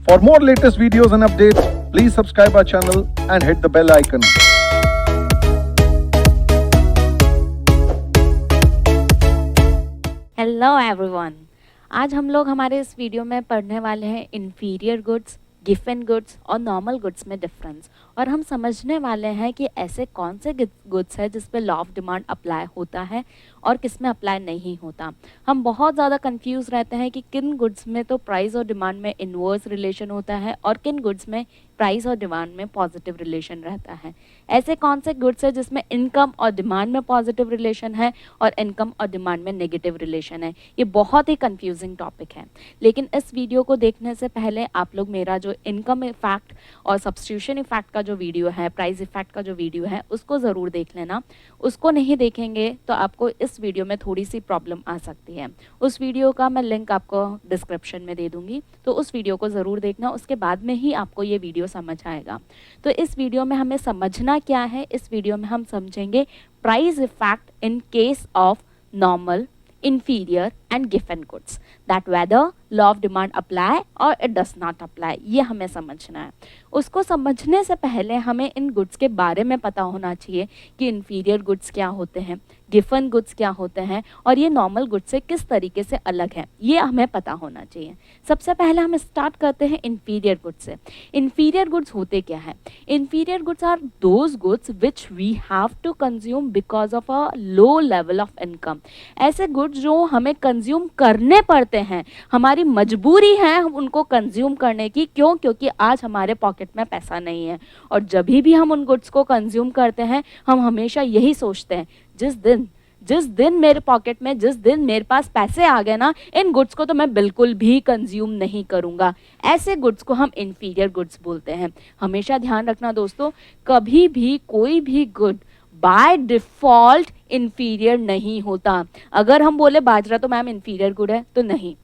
For more latest videos and updates, please subscribe our channel and hit the bell icon. Hello everyone, आज हम लोग हमारे इस video में पढ़ने वाले हैं इन्फीरियर गुड्स, गिवन गुड्स और नॉर्मल गुड्स में डिफरेंस। और हम समझने वाले हैं कि ऐसे कौन से गुड्स है जिस पे लॉ ऑफ डिमांड अप्लाई होता है और किस में अप्लाई नहीं होता। हम बहुत ज़्यादा कंफ्यूज रहते हैं कि किन गुड्स में तो प्राइस और डिमांड में इन्वर्स रिलेशन होता है और किन गुड्स में प्राइस और डिमांड में पॉजिटिव रिलेशन रहता है। ऐसे कौन से गुड्स है जिसमें इनकम और डिमांड में पॉजिटिव रिलेशन है और इनकम और डिमांड में नेगेटिव रिलेशन है। ये बहुत ही कंफ्यूजिंग टॉपिक है, लेकिन इस वीडियो को देखने से पहले आप लोग मेरा जो इनकम इफेक्ट और सब्स्टिट्यूशन इफेक्ट का जो वीडियो है, प्राइस इफेक्ट का जो वीडियो है, उसको ज़रूर देख लेना। उसको नहीं देखेंगे तो आपको इस वीडियो में थोड़ी सी प्रॉब्लम आ सकती है। उस वीडियो का मैं लिंक आपको डिस्क्रिप्शन में दे दूंगी, तो उस वीडियो को ज़रूर देखना। उसके बाद में ही आपको ये वीडियो समझ आएगा। तो इस वीडियो में हमें समझना क्या है, इस वीडियो में हम समझेंगे price effect in case of normal, inferior and given goods, that whether law of demand apply or it does not apply, ये हमें समझना है। उसको समझने से पहले हमें इन गुड्स के बारे में पता होना चाहिए कि inferior goods क्या होते हैं, given goods क्या होते हैं और ये normal goods से किस तरीके से अलग है, ये हमें पता होना चाहिए। सबसे पहले हम स्टार्ट करते हैं inferior goods से। inferior goods होते क्या है? inferior goods are those goods which we have to consume because of a low level of income। ऐसे गुड्स जो हमें कंज्यूम करने पड़ते हैं, हमारी मजबूरी है हम उनको कंज्यूम करने की। क्यों? क्योंकि आज हमारे पॉकेट में पैसा नहीं है। और जब भी हम उन गुड्स को कंज्यूम करते हैं, हम हमेशा यही सोचते हैं, जिस दिन मेरे पॉकेट में, जिस दिन मेरे पास पैसे आ गए ना, इन गुड्स को तो मैं बिल्कुल भी कंज्यूम नहीं करूँगा। ऐसे गुड्स को हम इन्फीरियर गुड्स बोलते हैं। हमेशा ध्यान रखना दोस्तों, कभी भी कोई भी गुड बाय डिफॉल्ट इन्फीरियर नहीं होता। अगर हम बोले बाजरा तो मैम इन्फीरियर गुड है, तो नहीं।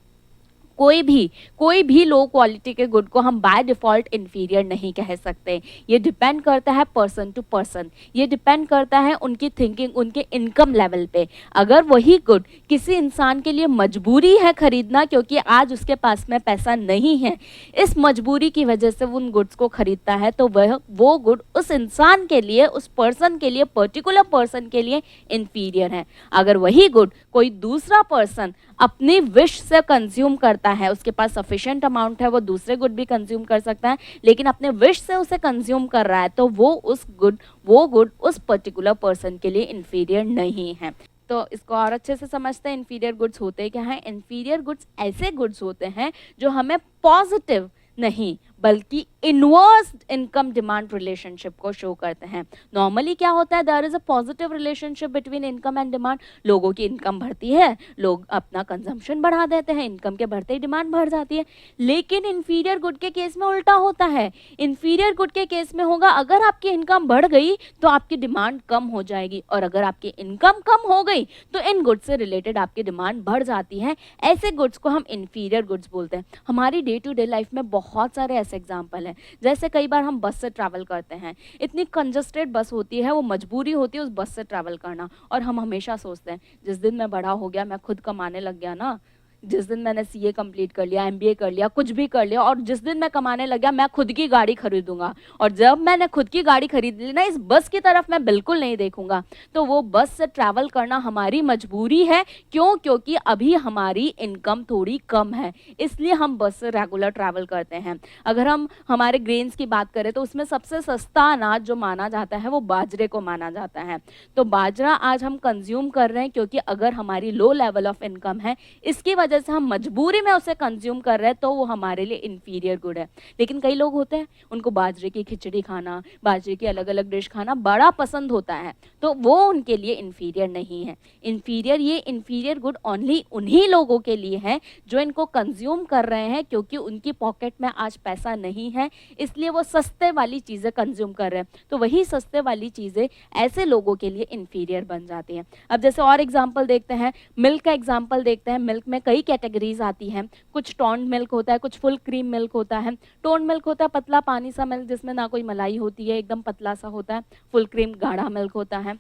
कोई भी लो क्वालिटी के गुड को हम बाय डिफॉल्ट इन्फीरियर नहीं कह सकते। ये डिपेंड करता है पर्सन टू पर्सन, ये डिपेंड करता है उनकी थिंकिंग, उनके इनकम लेवल पे। अगर वही गुड किसी इंसान के लिए मजबूरी है खरीदना क्योंकि आज उसके पास में पैसा नहीं है, इस मजबूरी की वजह से वो उन गुड्स को खरीदता है, तो वो गुड उस इंसान के लिए, उस पर्सन के लिए, पर्टिकुलर पर्सन के लिए इन्फीरियर है। अगर वही गुड कोई दूसरा पर्सन अपनी विश से कंज्यूम करता है, उसके पास सफिशिएंट अमाउंट है, वो दूसरे गुड भी कंज्यूम कर सकता है, लेकिन अपने विश से उसे कंज्यूम कर रहा है, तो वो गुड उस पर्टिकुलर पर्सन के लिए इन्फीरियर नहीं है। तो इसको और अच्छे से समझते हैं, इन्फीरियर गुड्स होते क्या हैं। इन्फीरियर गुड्स ऐसे गुड्स होते हैं जो हमें पॉजिटिव नहीं बल्कि इनवर्स इनकम डिमांड रिलेशनशिप को शो करते हैं। नॉर्मली क्या होता है, there is a positive relationship between income and demand. लोगों की इनकम बढ़ती है, लोग अपना कंजम्पशन बढ़ा देते हैं, इनकम के बढ़ते ही डिमांड बढ़ जाती है। लेकिन इन्फीरियर गुड के केस में उल्टा होता है। इन्फीरियर गुड के केस में होगा, अगर आपकी इनकम बढ़ गई तो आपकी डिमांड कम हो जाएगी, और अगर आपकी इनकम कम हो गई तो इन गुड्स से रिलेटेड आपकी डिमांड बढ़ जाती है। ऐसे गुड्स को हम इन्फीरियर गुड्स बोलते हैं। हमारी डे टू डे लाइफ में बहुत सारे ऐसे एग्जाम्पल है। जैसे कई बार हम बस से ट्रैवल करते हैं, इतनी कंजस्टेड बस होती है, वो मजबूरी होती है उस बस से ट्रैवल करना, और हम हमेशा सोचते हैं जिस दिन मैं बड़ा हो गया, मैं खुद कमाने लग गया ना, जिस दिन मैंने सीए कंप्लीट कर लिया, एमबीए कर लिया, कुछ भी कर लिया, और जिस दिन मैं कमाने लग गया, मैं खुद की गाड़ी खरीदूंगा, और जब मैंने खुद की गाड़ी खरीद ली ना, इस बस की तरफ मैं बिल्कुल नहीं देखूंगा। तो वो बस से ट्रैवल करना हमारी मजबूरी है। क्यों? क्योंकि अभी हमारी इनकम थोड़ी कम है, इसलिए हम बस से रेगुलर ट्रैवल करते हैं। अगर हम हमारे ग्रेन्स की बात करें तो उसमें सबसे सस्ता अनाज जो माना जाता है वो बाजरे को माना जाता है। तो बाजरा आज हम कंज्यूम कर रहे हैं क्योंकि अगर हमारी लो लेवल ऑफ इनकम है, इसकी वजह से हम मजबूरी में उसे कंज्यूम कर रहे हैं, तो वो हमारे लिए इन्फीरियर गुड है। लेकिन कई लोग होते हैं, उनको बाजरे की खिचड़ी खाना, बाजरे की अलग अलग डिश खाना बड़ा पसंद होता है, तो वो उनके लिए इन्फीरियर नहीं है। ये इन्फीरियर गुड ओनली उन्हीं लोगों के लिए है जो इनको कंज्यूम कर रहे हैं क्योंकि उनकी पॉकेट में आज पैसा नहीं है, इसलिए वो सस्ते वाली चीज़ें कंज्यूम कर रहे हैं। तो वही सस्ते वाली चीज़ें ऐसे लोगों के लिए इन्फीरियर बन जाती हैं। अब जैसे और एग्जाम्पल देखते हैं, मिल्क का एग्जाम्पल देखते हैं। मिल्क में कई कैटेगरीज आती हैं, कुछ टोन्ड मिल्क होता है, कुछ फुल क्रीम मिल्क होता है। टोन्ड मिल्क होता है पतला पानी सा मिल्क जिसमें ना कोई मलाई होती है, एकदम पतला सा होता है। फुल क्रीम गाढ़ा मिल्क होता है।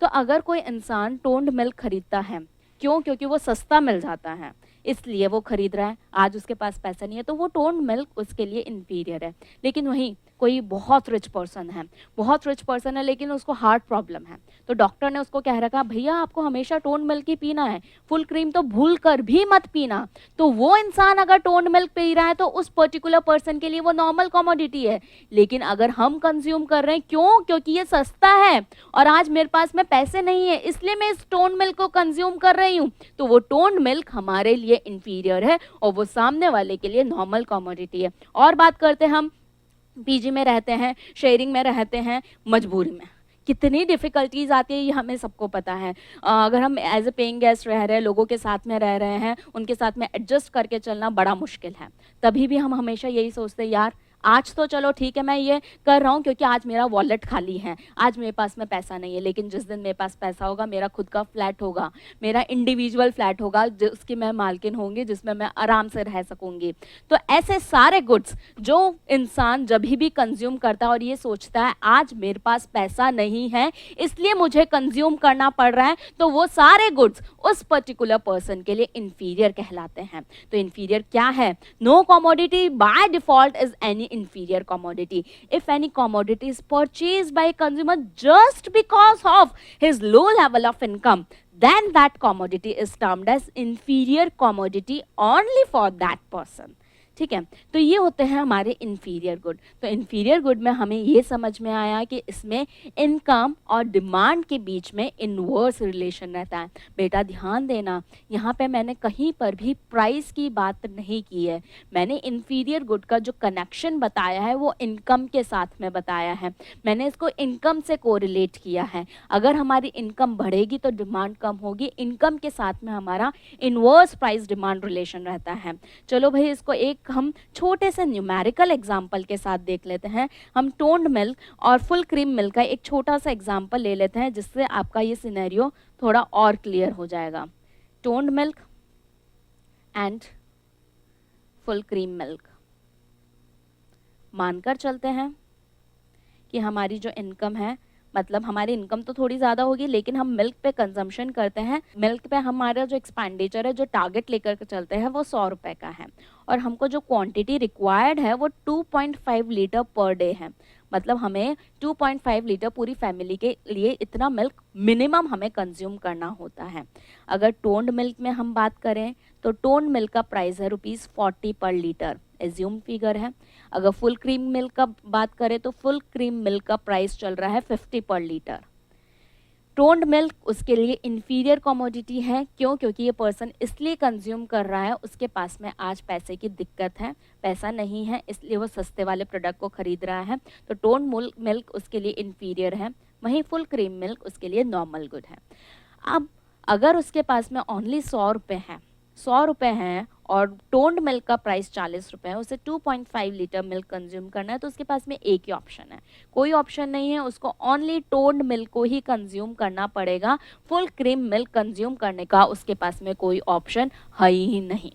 तो अगर कोई इंसान टोन्ड मिल्क खरीदता है, क्यों? क्योंकि वो सस्ता मिल जाता है, इसलिए वो खरीद रहा है, आज उसके पास पैसा नहीं है तो वो टोन्ड मिल्क उसके लिए इन्फीरियर है। लेकिन वहीं कोई बहुत रिच पर्सन है लेकिन उसको हार्ट प्रॉब्लम है, तो डॉक्टर ने उसको कह रखा भैया आपको हमेशा टोन्ड मिल्क ही पीना है, फुल क्रीम तो भूल कर भी मत पीना। तो वो इंसान अगर टोन्ड मिल्क पी रहा है तो उस पर्टिकुलर पर्सन के लिए वो नॉर्मल कमोडिटी है। लेकिन अगर हम कंज्यूम कर रहे हैं, क्यों? क्योंकि ये सस्ता है और आज मेरे पास में पैसे नहीं है इसलिए मैं इस टोन्ड मिल्क को कंज्यूम कर रही हूँ, तो वो टोन्ड मिल्क हमारे लिए इंफीरियर है और वो सामने वाले के लिए नॉर्मल कमोडिटी है। और बात करते हैं हम पीजी में रहते हैं, शेयरिंग में रहते हैं, मजबूरी में कितनी डिफ़िकल्टीज आती है ये हमें सबको पता है। अगर हम एज ए पेइंग गेस्ट रह रहे हैं, लोगों के साथ में रह रहे हैं, उनके साथ में एडजस्ट करके चलना बड़ा मुश्किल है। तभी भी हम हमेशा यही सोचते हैं यार आज तो चलो ठीक है मैं ये कर रहा हूँ क्योंकि आज मेरा वॉलेट खाली है, आज मेरे पास में पैसा नहीं है। लेकिन जिस दिन मेरे पास पैसा होगा, मेरा खुद का फ्लैट होगा, मेरा इंडिविजुअल फ्लैट होगा जिसकी मैं मालकिन होंगी, जिसमें मैं आराम से रह सकूंगी। तो ऐसे सारे गुड्स जो इंसान जब भी कंज्यूम करता है और ये सोचता है आज मेरे पास पैसा नहीं है इसलिए मुझे कंज्यूम करना पड़ रहा है, तो वो सारे गुड्स उस पर्टिकुलर पर्सन के लिए इंफीरियर कहलाते हैं। तो इंफीरियर क्या है? No commodity by default is any inferior commodity. If any commodity is purchased by a consumer just because of his low level of income, then that commodity is termed as inferior commodity only for that person. ठीक है, तो ये होते हैं हमारे inferior good. तो inferior good में हमें ये समझ में आया कि इसमें इनकम और डिमांड के बीच में इनवर्स रिलेशन रहता है। बेटा ध्यान देना, यहाँ पे मैंने कहीं पर भी प्राइस की बात नहीं की है। मैंने इन्फीरियर गुड का जो कनेक्शन बताया है वो इनकम के साथ में बताया है। मैंने इसको इनकम से कोरिलेट किया है। अगर हमारी इनकम बढ़ेगी तो डिमांड कम होगी, इनकम के साथ में हमारा इनवर्स प्राइस डिमांड रिलेशन रहता है। चलो भाई इसको एक हम छोटे से न्यूमेरिकल एग्जाम्पल के साथ देख लेते हैं। हम टोन्ड मिल्क और फुल क्रीम मिल्क का एक छोटा सा एग्जाम्पल ले लेते हैं जिससे आपका ये सिनेरियो थोड़ा और क्लियर हो जाएगा। Toned milk and full cream milk, मानकर चलते हैं कि हमारी जो इनकम है, मतलब हमारी इनकम तो थोड़ी ज़्यादा होगी लेकिन हम मिल्क पे कंजम्पशन करते हैं, मिल्क पे हमारा जो एक्सपेंडिचर है, जो टारगेट लेकर के चलते हैं वो 100 रुपये का है और हमको जो क्वांटिटी रिक्वायर्ड है वो 2.5 लीटर पर डे है। मतलब हमें 2.5 लीटर पूरी फैमिली के लिए इतना मिल्क मिनिमम हमें कंज्यूम करना होता है। अगर टोन्ड मिल्क में हम बात करें तो टोन्ड मिल्क का प्राइस है ₹40 पर लीटर, एज्यूम फिगर है। अगर फुल क्रीम मिल्क का बात करें तो फुल क्रीम मिल्क का प्राइस चल रहा है 50 पर लीटर। टोन्ड मिल्क उसके लिए इंफीरियर कमोडिटी है, क्यों? क्योंकि ये पर्सन इसलिए कंज्यूम कर रहा है, उसके पास में आज पैसे की दिक्कत है, पैसा नहीं है इसलिए वो सस्ते वाले प्रोडक्ट को खरीद रहा है। तो टोन्ड मिल्क उसके लिए इंफीरियर है, वहीं फुल क्रीम मिल्क उसके लिए नॉर्मल गुड है। अब अगर उसके पास में ओनली 100 रुपये हैं और टोन्ड मिल्क का प्राइस 40 रुपये है, उसे 2.5 लीटर मिल्क कंज्यूम करना है, तो उसके पास में एक ही ऑप्शन है, कोई ऑप्शन नहीं है, उसको ओनली टोन्ड मिल्क को ही कंज्यूम करना पड़ेगा। फुल क्रीम मिल्क कंज्यूम करने का उसके पास में कोई ऑप्शन है ही नहीं।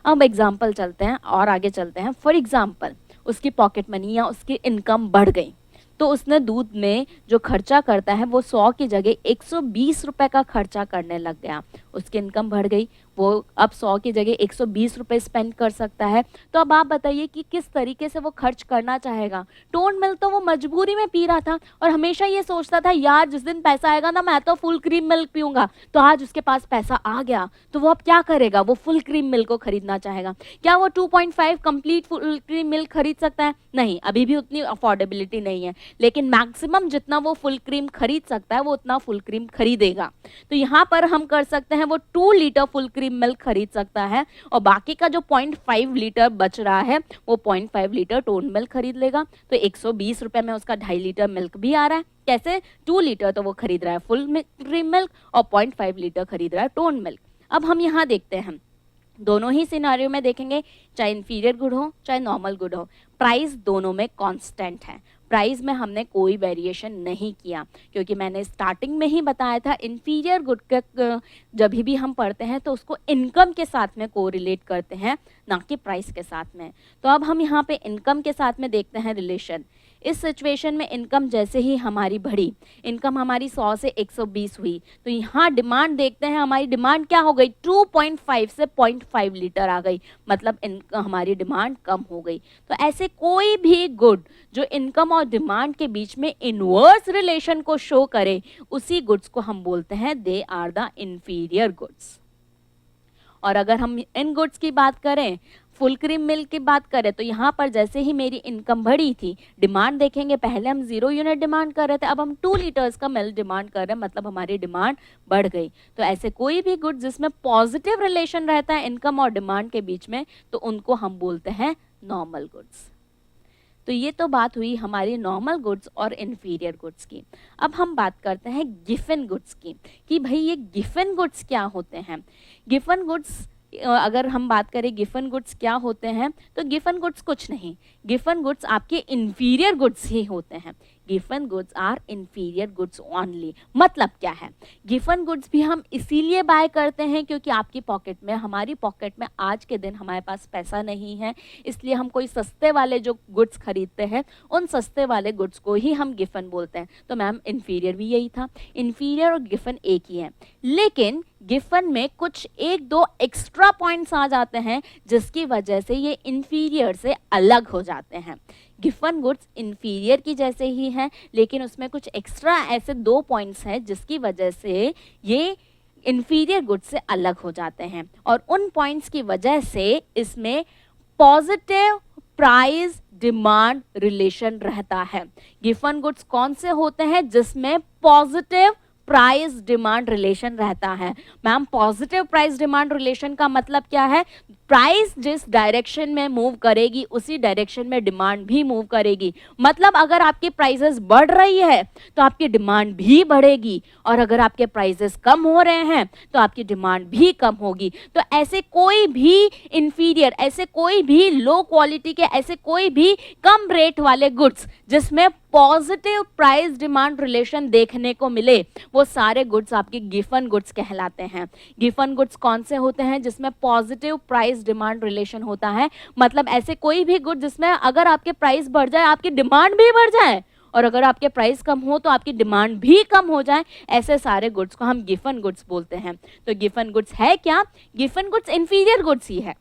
अब एग्जाम्पल चलते हैं और आगे चलते हैं। फॉर एग्जाम्पल उसकी पॉकेट मनी या उसकी इनकम बढ़ गई तो उसने दूध में जो खर्चा करता है वो 100 की जगह 120 रुपये का खर्चा करने लग गया। उसकी इनकम बढ़ गई, वो अब 100 की जगह 120 रुपये स्पेंड कर सकता है। तो अब आप बताइए कि किस तरीके से वो खर्च करना चाहेगा। टोन्ड मिल्क तो वो मजबूरी में पी रहा था और हमेशा ये सोचता था यार जिस दिन पैसा आएगा ना मैं तो फुल क्रीम मिल्क पीऊँगा। तो आज उसके पास पैसा आ गया तो वो अब क्या करेगा? वो फुल क्रीम मिल्क को खरीदना चाहेगा। क्या वो 2.5 कंप्लीट फुल क्रीम मिल्क खरीद सकता है? नहीं, अभी भी उतनी अफोर्डेबिलिटी नहीं है, लेकिन मैक्सिमम जितना वो फुल क्रीम खरीद सकता है वो उतना फुल क्रीम खरीदेगा। तो यहाँ पर हम कर सकते हैं वो 2 लीटर फुल क्रीम मिल्क खरीद सकता है और बाकी का जो 0.5 लीटर बच रहा है वो 0.5 लीटर टोन्ड मिल्क खरीद लेगा। तो 120 रुपये में उसका 2.5 लीटर मिल्क भी आ रहा है। कैसे? 2 लीटर तो वो खरीद रहा है फुल क्रीम मिल्क और 0.5 लीटर खरीद रहा है टोन्ड मिल्क। अब हम यहाँ देखते हैं, दोनों ही सिनेरियो में देखेंगे, चाहे इंफीरियर गुड हो चाहे नॉर्मल गुड हो, प्राइस दोनों में कांस्टेंट है। प्राइस में हमने कोई वेरिएशन नहीं किया क्योंकि मैंने स्टार्टिंग में ही बताया था इंफीरियर गुड का जब भी हम पढ़ते हैं तो उसको इनकम के साथ में कोरिलेट करते हैं, ना कि प्राइस के साथ में। तो अब हम यहाँ पे इनकम के साथ में देखते हैं रिलेशन। इस सिचुएशन में इनकम जैसे ही हमारी बढ़ी, इनकम हमारी 100 से 120 हुई, तो यहाँ डिमांड देखते हैं, हमारी डिमांड क्या हो गई, 2.5 से 0.5 लीटर आ गई, मतलब हमारी डिमांड कम हो गई। तो ऐसे कोई भी गुड जो इनकम और डिमांड के बीच में इनवर्स रिलेशन को शो करे, उसी गुड्स को हम बोलते हैं they are the inferior goods. और अगर हम इन गुड्स की बात करें, फुल क्रीम मिल्क की बात करें, तो यहाँ पर जैसे ही मेरी इनकम बढ़ी थी, डिमांड देखेंगे, पहले हम 0 यूनिट डिमांड कर रहे थे, अब हम 2 लीटर्स का मिल्क डिमांड कर रहे हैं, मतलब हमारी डिमांड बढ़ गई। तो ऐसे कोई भी गुड जिसमें पॉजिटिव रिलेशन रहता है इनकम और डिमांड के बीच में, तो उनको हम बोलते हैं नॉर्मल गुड्स। तो ये तो बात हुई हमारी नॉर्मल गुड्स और इन्फीरियर गुड्स की। अब हम बात करते हैं गिफन गुड्स की, कि भाई ये गिफन गुड्स क्या होते हैं। गिफन गुड्स, अगर हम बात करें गिफन गुड्स क्या होते हैं, तो गिफन गुड्स कुछ नहीं, गिफन गुड्स आपके इन्फीरियर गुड्स ही होते हैं। Giffen goods are inferior goods only. मतलब क्या है, गिफन गुड्स भी हम इसीलिए बाय करते हैं क्योंकि आपकी पॉकेट में, हमारी पॉकेट में आज के दिन हमारे पास पैसा नहीं है, इसलिए हम कोई सस्ते वाले जो गुड्स खरीदते हैं, उन सस्ते वाले गुड्स को ही हम गिफन बोलते हैं। तो मैम इन्फीरियर भी यही था, इन्फीरियर और गिफन एक ही है, लेकिन गिफन में कुछ 1-2 एक्स्ट्रा पॉइंट्स आ जाते हैं जिसकी वजह से ये इन्फीरियर से अलग हो जाते हैं। गिफन गुड्स इन्फीरियर की जैसे ही हैं, लेकिन उसमें कुछ एक्स्ट्रा ऐसे 2 पॉइंट्स हैं जिसकी वजह से ये इन्फीरियर गुड्स से अलग हो जाते हैं, और उन पॉइंट्स की वजह से इसमें पॉजिटिव प्राइस डिमांड रिलेशन रहता है। गिफन गुड्स कौन से होते हैं जिसमें पॉजिटिव प्राइस डिमांड रिलेशन रहता है। Ma'am positive price demand relation का मतलब क्या है, प्राइस जिस डायरेक्शन में मूव करेगी उसी डायरेक्शन में डिमांड भी मूव करेगी। मतलब अगर आपकी प्राइसेस बढ़ रही है तो आपकी डिमांड भी बढ़ेगी, और अगर आपके प्राइसेस कम हो रहे हैं तो आपकी डिमांड भी कम होगी। तो ऐसे कोई भी इंफीरियर, ऐसे कोई भी लो क्वालिटी के, ऐसे कोई भी कम रेट वाले गुड्स जिसमें पॉजिटिव प्राइस डिमांड रिलेशन देखने को मिले, वो सारे गुड्स आपके गिफन गुड्स कहलाते हैं। गिफन गुड्स कौन से होते हैं जिसमें पॉजिटिव प्राइस डिमांड रिलेशन होता है, मतलब ऐसे कोई भी गुड जिसमें अगर आपके प्राइस बढ़ जाए आपकी डिमांड भी बढ़ जाए, और अगर आपके प्राइस कम हो तो आपकी डिमांड भी कम हो जाए, ऐसे सारे गुड्स को हम गिफन गुड्स बोलते हैं। तो गिफन गुड्स है क्या, गिफन गुड्स इंफीरियर गुड्स ही है,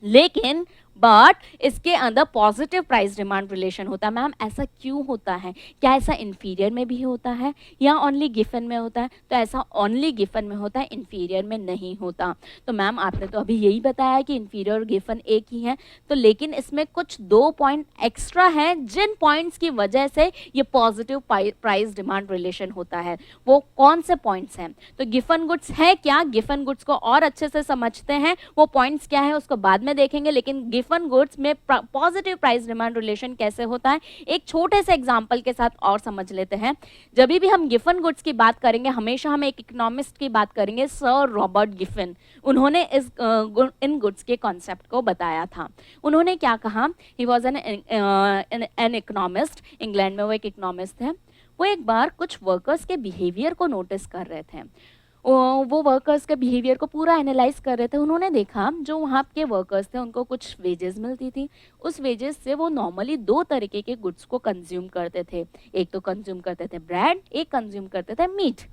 लेकिन बट इसके अंदर पॉजिटिव प्राइस डिमांड रिलेशन होता है। मैम ऐसा क्यों होता है, क्या ऐसा इन्फीरियर में भी होता है या ओनली गिफन में होता है? तो ऐसा ओनली गिफन में होता है, इन्फीरियर में नहीं होता। तो मैम आपने तो अभी यही बताया कि इन्फीरियर और गिफन एक ही है, तो लेकिन इसमें कुछ 2 पॉइंट एक्स्ट्रा हैं जिन पॉइंट्स की वजह से ये पॉजिटिव प्राइस डिमांड रिलेशन होता है। वो कौन से पॉइंट्स हैं? तो गिफन गुड्स है क्या, गिफन गुड्स को और अच्छे से समझते हैं, वो पॉइंट्स क्या है उसको बाद में देखेंगे, लेकिन गिफन गुड्स में पॉजिटिव प्राइस डिमांड रिलेशन कैसे होता है एक छोटे से एग्जांपल के साथ और समझ लेते हैं। जब भी हम गिफन गुड्स की बात करेंगे हमेशा हम एक इकोनॉमिस्ट की बात करेंगे, सर रॉबर्ट गिफन। उन्होंने इन गुड्स के कॉन्सेप्ट को बताया था। उन्होंने क्या कहा, he was an economist, England में वो एक इकोनॉमिस्ट थे। वो एक बार कुछ वर्कर्स के बिहेवियर को नोटिस कर रहे थे, वो वर्कर्स के बिहेवियर को पूरा एनालाइज कर रहे थे। उन्होंने देखा जो वहाँ के वर्कर्स थे उनको कुछ वेजेस मिलती थी, उस वेजेस से वो नॉर्मली 2 तरीके के गुड्स को कंज्यूम करते थे। एक तो कंज्यूम करते थे ब्रेड, एक कंज्यूम करते थे मीट।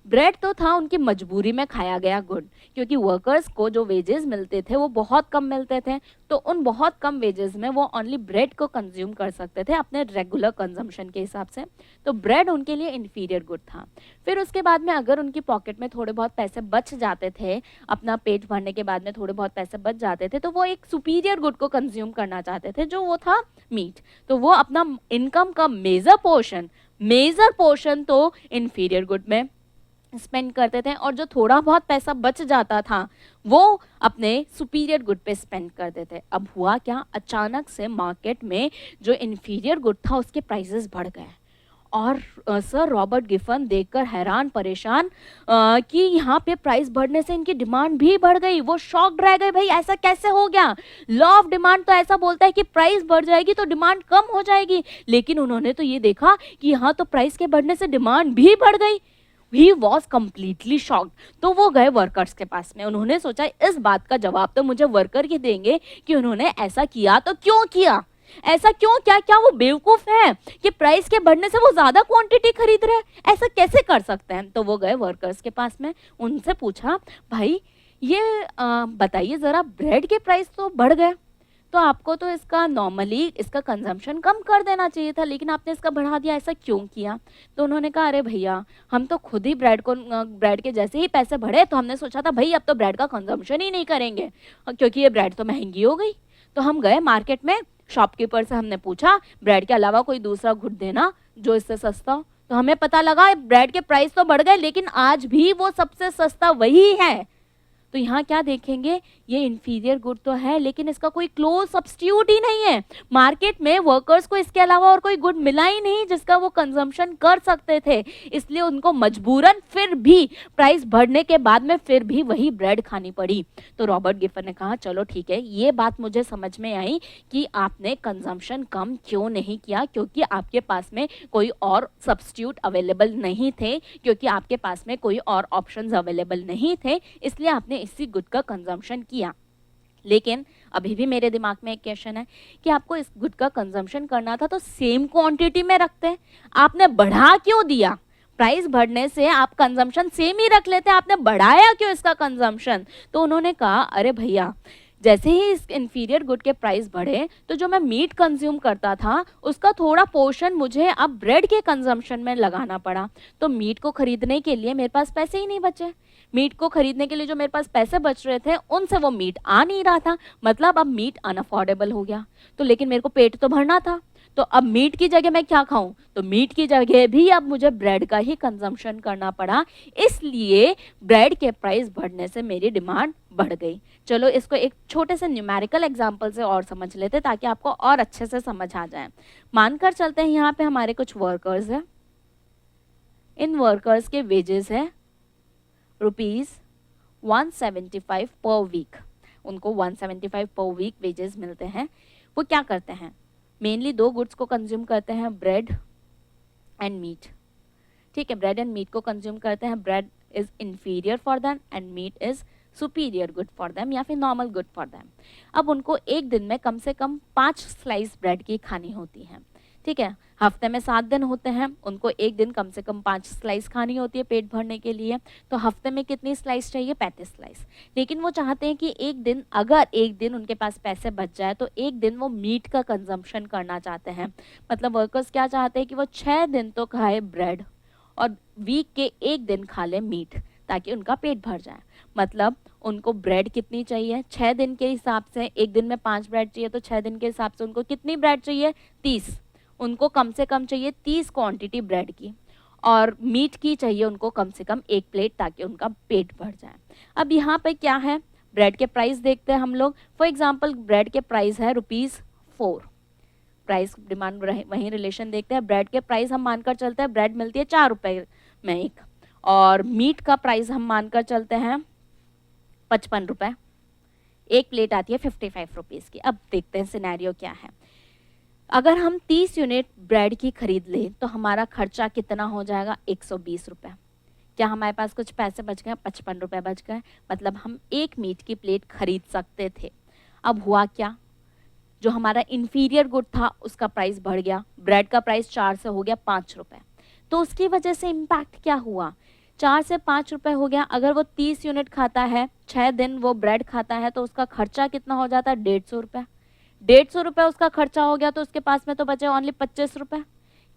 ब्रेड तो था उनकी मजबूरी में खाया गया गुड, क्योंकि वर्कर्स को जो वेजेस मिलते थे वो बहुत कम मिलते थे, तो उन बहुत कम वेजेस में वो ओनली ब्रेड को कंज्यूम कर सकते थे अपने रेगुलर कंजम्पशन के हिसाब से। तो ब्रेड उनके लिए इन्फीरियर गुड था। फिर उसके बाद में अगर उनकी पॉकेट में थोड़े बहुत पैसे बच जाते थे, अपना पेट भरने के बाद में थोड़े बहुत पैसे बच जाते थे, तो वो एक सुपीरियर गुड को कंज्यूम करना चाहते थे, जो वो था मीट। तो वो अपना इनकम का मेजर पोर्शन तो इन्फीरियर गुड में स्पेंड करते थे, और जो थोड़ा बहुत पैसा बच जाता था वो अपने सुपीरियर गुड पे स्पेंड करते थे। अब हुआ क्या, अचानक से मार्केट में जो इन्फीरियर गुड था उसके प्राइसेस बढ़ गए, और सर रॉबर्ट गिफन देखकर हैरान परेशान कि यहाँ पे प्राइस बढ़ने से इनकी डिमांड भी बढ़ गई। वो शॉक्ड रह गए, भाई ऐसा कैसे हो गया, लॉ ऑफ डिमांड तो ऐसा बोलता है कि प्राइस बढ़ जाएगी तो डिमांड कम हो जाएगी, लेकिन उन्होंने तो ये देखा कि यहाँ तो प्राइस के बढ़ने से डिमांड भी बढ़ गई। He was completely shocked। तो वो गए वर्कर्स के पास में, उन्होंने सोचा इस बात का जवाब तो मुझे वर्कर ही देंगे कि उन्होंने ऐसा किया तो क्यों किया। ऐसा क्यों? क्या क्या वो बेवकूफ है कि प्राइस के बढ़ने से वो ज्यादा क्वांटिटी खरीद रहे हैं? ऐसा कैसे कर सकते हैं? तो वो गए वर्कर्स के पास में, उनसे पूछा, भाई ये बताइए जरा, ब्रेड के प्राइस तो बढ़ गए, तो आपको तो इसका नॉर्मली इसका कंजम्पशन कम कर देना चाहिए था, लेकिन आपने इसका बढ़ा दिया, ऐसा क्यों किया? तो उन्होंने कहा, अरे भैया हम तो खुद ही ब्रेड के जैसे ही पैसे बढ़े तो हमने सोचा था भाई अब तो ब्रेड का कंजम्पशन ही नहीं करेंगे, क्योंकि ये ब्रेड तो महंगी हो गई। तो हम गए मार्केट में, शॉपकीपर से हमने पूछा ब्रेड के अलावा कोई दूसरा गुड देना जो इससे सस्ता हो। तो हमें पता लगा ब्रेड के प्राइस तो बढ़ गए, लेकिन आज भी वो सबसे सस्ता वही है। तो यहाँ क्या देखेंगे, ये इंफीरियर गुड तो है, लेकिन इसका कोई क्लोज सब्स्टिट्यूट ही नहीं है। मार्केट में वर्कर्स को इसके अलावा और कोई गुड मिला ही नहीं जिसका वो कंजम्पशन कर सकते थे, इसलिए उनको मजबूरन फिर भी प्राइस बढ़ने के बाद में फिर भी वही ब्रेड खानी पड़ी। तो रॉबर्ट गिफन ने कहा, चलो ठीक है, ये बात मुझे समझ में आई कि आपने कंजम्पशन कम क्यों नहीं किया, क्योंकि आपके पास में कोई और सब्स्टिट्यूट अवेलेबल नहीं थे, क्योंकि आपके पास में कोई और ऑप्शंस अवेलेबल नहीं थे, इसलिए आपने इसी गुड का कंजम्पशन किया। लेकिन अभी भी मेरे दिमाग में एक क्वेश्चन है कि आपको इस गुड का कंजम्पशन करना था तो सेम क्वांटिटी में रखते, आपने बढ़ा क्यों दिया? प्राइस बढ़ने से आप कंजम्पशन सेम ही रख लेते, आपने बढ़ाया क्यों इसका कंजम्पशन? तो उन्होंने कहा, अरे भैया जैसे ही इस इंफीरियर गुड के प्राइस बढ़े तो जो मैं मीट कंज्यूम करता था उसका थोड़ा पोर्शन मुझे अब ब्रेड के कंजम्पशन में लगाना पड़ा। तो मीट को खरीदने के लिए मेरे पास पैसे ही नहीं बचे, मीट को खरीदने के लिए जो मेरे पास पैसे बच रहे थे उनसे वो मीट आ नहीं रहा था, मतलब अब मीट अनअफोर्डेबल हो गया। तो लेकिन मेरे को पेट तो भरना था, तो अब मीट की जगह मैं क्या खाऊं? तो मीट की जगह भी अब मुझे ब्रेड का ही कंजम्पशन करना पड़ा, इसलिए ब्रेड के प्राइस बढ़ने से मेरी डिमांड बढ़ गई। चलो इसको एक छोटे से न्यूमेरिकल एग्जांपल से और समझ लेते ताकि आपको और अच्छे से समझ आ जाए। मानकर चलते हैं यहाँ पे हमारे कुछ वर्कर्स है, इन वर्कर्स के वेजेस है ₹175 पर वीक, उनको 175 पर वीक वेजेस मिलते हैं। वो क्या करते हैं? मेनली दो गुड्स को कंज्यूम करते हैं, ब्रेड एंड मीट। ठीक है, ब्रेड एंड मीट को कंज्यूम करते हैं। Bread is inferior for them and meat is superior good for them या फिर नॉर्मल गुड फॉर देम। अब उनको एक दिन में कम से कम 5 स्लाइस ब्रेड की खानी होती है। ठीक है, हफ्ते में 7 दिन होते हैं, उनको एक दिन कम से कम 5 स्लाइस खानी होती है पेट भरने के लिए। तो हफ्ते में कितनी स्लाइस चाहिए? 35 स्लाइस। लेकिन वो चाहते हैं कि एक दिन, अगर एक दिन उनके पास पैसे बच जाए तो एक दिन वो मीट का कंजम्पशन करना चाहते हैं। मतलब वर्कर्स क्या चाहते हैं कि वो 6 दिन तो खाए ब्रेड और वीक के एक दिन खा ले मीट, ताकि उनका पेट भर जाए। मतलब उनको ब्रेड कितनी चाहिए? 6 दिन के हिसाब से, एक दिन में 5 ब्रेड चाहिए तो 6 दिन के हिसाब से उनको कितनी ब्रेड चाहिए? 30। उनको कम से कम चाहिए 30 क्वांटिटी ब्रेड की, और मीट की चाहिए उनको कम से कम 1 प्लेट, ताकि उनका पेट भर जाए। अब यहाँ पे क्या है, ब्रेड के प्राइस देखते हैं हम लोग। फॉर एग्जांपल ब्रेड के प्राइस है ₹4। प्राइस डिमांड वही रिलेशन देखते हैं। ब्रेड के प्राइस हम मानकर चलते हैं, ब्रेड मिलती है ₹4 में एक, और मीट का प्राइस हम मानकर चलते हैं ₹55। एक प्लेट आती है ₹55 की। अब देखते हैं सिनेरियो क्या है। अगर हम 30 यूनिट ब्रेड की खरीद लें तो हमारा खर्चा कितना हो जाएगा? ₹120। क्या हमारे पास कुछ पैसे बच गए? ₹55 बच गए, मतलब हम एक मीट की प्लेट खरीद सकते थे। अब हुआ क्या, जो हमारा इंफीरियर गुड था उसका प्राइस बढ़ गया, ब्रेड का प्राइस 4 से हो गया ₹5। तो उसकी वजह से इम्पैक्ट क्या हुआ? 4 से ₹5 हो गया। अगर वो 30 यूनिट खाता है, 6 दिन वो ब्रेड खाता है, तो उसका खर्चा कितना हो जाता है? ₹150। ₹150 उसका खर्चा हो गया, तो उसके पास में तो बचे ओनली ₹25।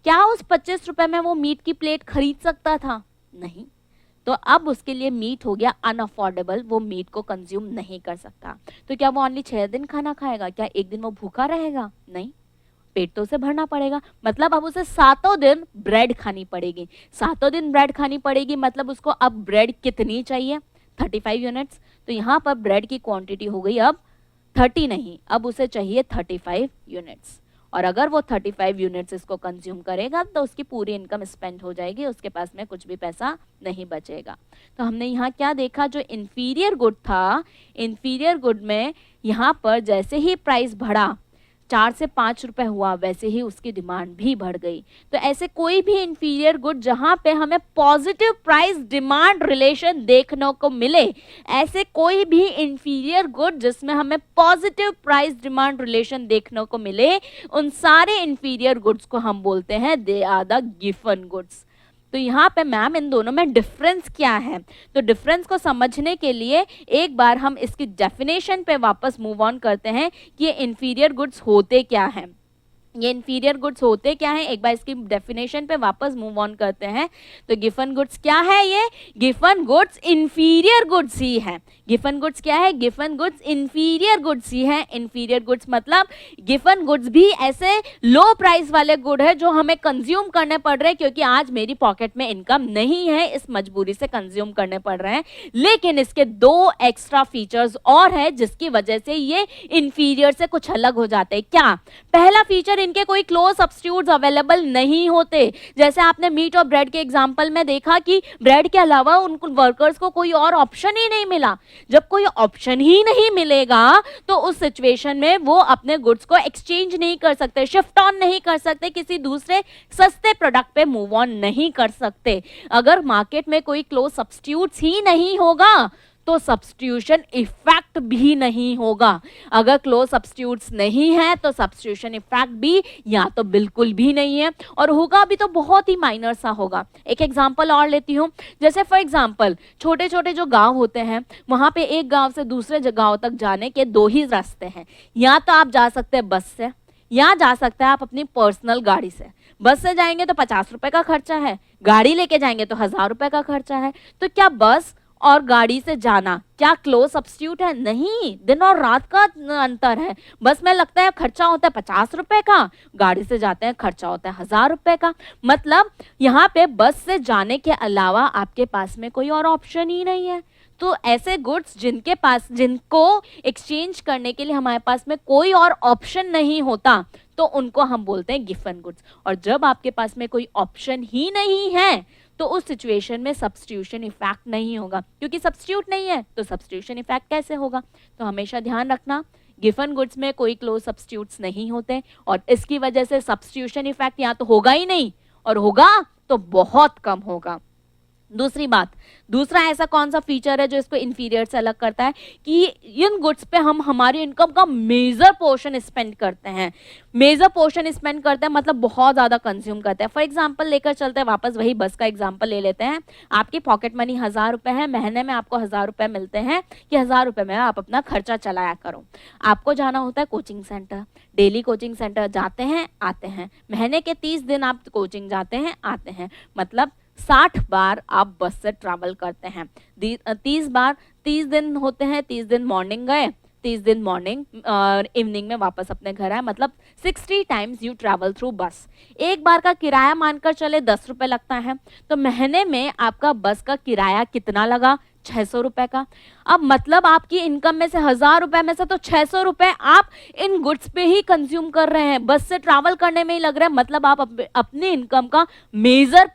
क्या उस ₹25 में वो मीट की प्लेट खरीद सकता था? नहीं। तो अब उसके लिए मीट हो गया अनअफोर्डेबल, वो मीट को कंज्यूम नहीं कर सकता। तो क्या वो ओनली 6 दिन खाना खाएगा? क्या एक दिन वो भूखा रहेगा? नहीं, पेट तो उसे भरना पड़ेगा। मतलब अब उसे 7 दिन ब्रेड खानी पड़ेगी। 7 दिन ब्रेड खानी पड़ेगी, मतलब उसको अब ब्रेड कितनी चाहिए? 35 यूनिट्स। तो यहाँ पर ब्रेड की क्वांटिटी हो गई अब 30 नहीं, अब उसे चाहिए 35 यूनिट्स। और अगर वो 35 यूनिट्स इसको कंज्यूम करेगा तो उसकी पूरी इनकम स्पेंड हो जाएगी, उसके पास में कुछ भी पैसा नहीं बचेगा। तो हमने यहाँ क्या देखा, जो इंफीरियर गुड था, इंफीरियर गुड में यहाँ पर जैसे ही प्राइस बढ़ा, 4 से 5 रुपए हुआ, वैसे ही उसकी डिमांड भी बढ़ गई। तो ऐसे कोई भी इंफीरियर गुड जहां पे हमें पॉजिटिव प्राइस डिमांड रिलेशन देखने को मिले, ऐसे कोई भी इंफीरियर गुड जिसमें हमें पॉजिटिव प्राइस डिमांड रिलेशन देखने को मिले, उन सारे इंफीरियर गुड्स को हम बोलते हैं they are the given goods. तो यहाँ पे मैम इन दोनों में डिफरेंस क्या है? तो डिफरेंस को समझने के लिए एक बार हम इसकी डेफिनेशन पे वापस मूव ऑन करते हैं कि ये इंफीरियर गुड्स होते क्या हैं। ये इंफीरियर गुड्स होते क्या हैं, एक बार इसकी डेफिनेशन पे वापस मूव ऑन करते हैं। तो गिवन गुड्स क्या है? ये गिवन गुड्स इंफीरियर गुड्स ही है। गिवन गुड्स क्या है? गिवन गुड्स इंफीरियर गुड्स ही है। इंफीरियर गुड्स मतलब गिवन गुड्स भी ऐसे लो प्राइस वाले गुड है जो हमें कंज्यूम करने पड़ रहे हैं, क्योंकि आज मेरी पॉकेट में इनकम नहीं है, इस मजबूरी से कंज्यूम करने पड़ रहे हैं। लेकिन इसके 2 एक्स्ट्रा फीचर्स और है जिसकी वजह से ये इंफीरियर से कुछ अलग हो जाते हैं। क्या? पहला फीचर, इनके कोई क्लोज सब्स्टिट्यूट्स अवेलेबल नहीं होते। जैसे आपने मीट और ब्रेड के एग्जांपल में देखा कि ब्रेड के अलावा उन वर्कर्स को कोई और ऑप्शन ही नहीं मिला। जब कोई ऑप्शन ही नहीं मिलेगा तो उस सिचुएशन में वो अपने गुड्स को एक्सचेंज नहीं कर सकते, शिफ्ट ऑन नहीं कर सकते, किसी दूसरे सस्ते प्रोडक्ट पे मूव ऑन नहीं कर सकते। अगर मार्केट में कोई क्लोज सब्स्टिट्यूट्स ही नहीं होगा तो सब्स्टिट्यूशन इफेक्ट भी नहीं होगा। अगर क्लोज सब्स्टिट्यूट्स नहीं है तो सब्स्टिट्यूशन इफेक्ट भी या तो बिल्कुल भी नहीं है, और होगा भी तो बहुत ही माइनर सा होगा। एक एग्जांपल और लेती हूँ। जैसे फॉर एग्जांपल छोटे छोटे जो गांव होते हैं, वहां पे एक गांव से दूसरे गांव तक जाने के 2 ही रास्ते हैं। या तो आप जा सकते हैं बस से, या जा सकते हैं आप अपनी पर्सनल गाड़ी से। बस से जाएंगे तो 50 रुपए का खर्चा है, गाड़ी लेके जाएंगे तो 1000 रुपए का खर्चा है। तो क्या बस और गाड़ी से जाना क्या क्लोज सब्स्टिट्यूट है? नहीं, दिन और रात का अंतर है। बस में लगता है खर्चा होता है 50 रुपए का, गाड़ी से जाते हैं खर्चा होता है 1000 रुपए का। मतलब यहाँ पे बस से जाने के अलावा आपके पास में कोई और ऑप्शन ही नहीं है। तो ऐसे गुड्स जिनको एक्सचेंज करने के लिए हमारे पास में कोई और ऑप्शन नहीं होता, तो उनको हम बोलते हैं गिवन गुड्स। और जब आपके पास में कोई ऑप्शन ही नहीं है तो उस सिचुएशन में सब्स्टिट्यूशन इफेक्ट नहीं होगा, क्योंकि सब्स्टिट्यूट नहीं है तो सब्स्टिट्यूशन इफेक्ट कैसे होगा? तो हमेशा ध्यान रखना, गिवन गुड्स में कोई क्लोज सब्स्टिट्यूट्स नहीं होते, और इसकी वजह से सब्स्टिट्यूशन इफेक्ट या तो होगा ही नहीं, और होगा तो बहुत कम होगा। दूसरी बात, दूसरा ऐसा कौन सा फीचर है जो इसको इंफीरियर से अलग करता है कि इन गुड्स पे हम हमारी इनकम का मेजर पोर्शन स्पेंड करते हैं। मेजर पोर्शन स्पेंड करते हैं मतलब बहुत ज्यादा कंज्यूम करते हैं। फॉर एग्जांपल लेकर चलते हैं वापस, वही बस का एग्जांपल ले लेते हैं। आपकी पॉकेट मनी 1000 रुपए है, महीने में आपको 1000 रुपए मिलते हैं कि 1000 रुपए में आप अपना खर्चा चलाया करो। आपको जाना होता है coaching centre, daily coaching centre जाते हैं आते हैं, महीने के 30 दिन आप कोचिंग जाते हैं आते हैं, मतलब 60 बार आप बस से ट्रैवल करते हैं। 30 दिन होते हैं, 30 दिन मॉर्निंग गए, 30 दिन मॉर्निंग और इवनिंग में वापस अपने घर आए, मतलब 60 टाइम्स यू ट्रैवल थ्रू बस। एक बार का किराया मानकर चले 10 रुपए लगता है, तो महीने में आपका बस का किराया कितना लगा? 600 रुपए का। अब मतलब आपकी इनकम में से 1000 रुपए में से तो 600 रुपए आप इन गुड्स पे ही कंज्यूम कर रहे हैं, बस से ट्रैवल करने में ही लग रहा है। मतलब आप अपने इनकम का major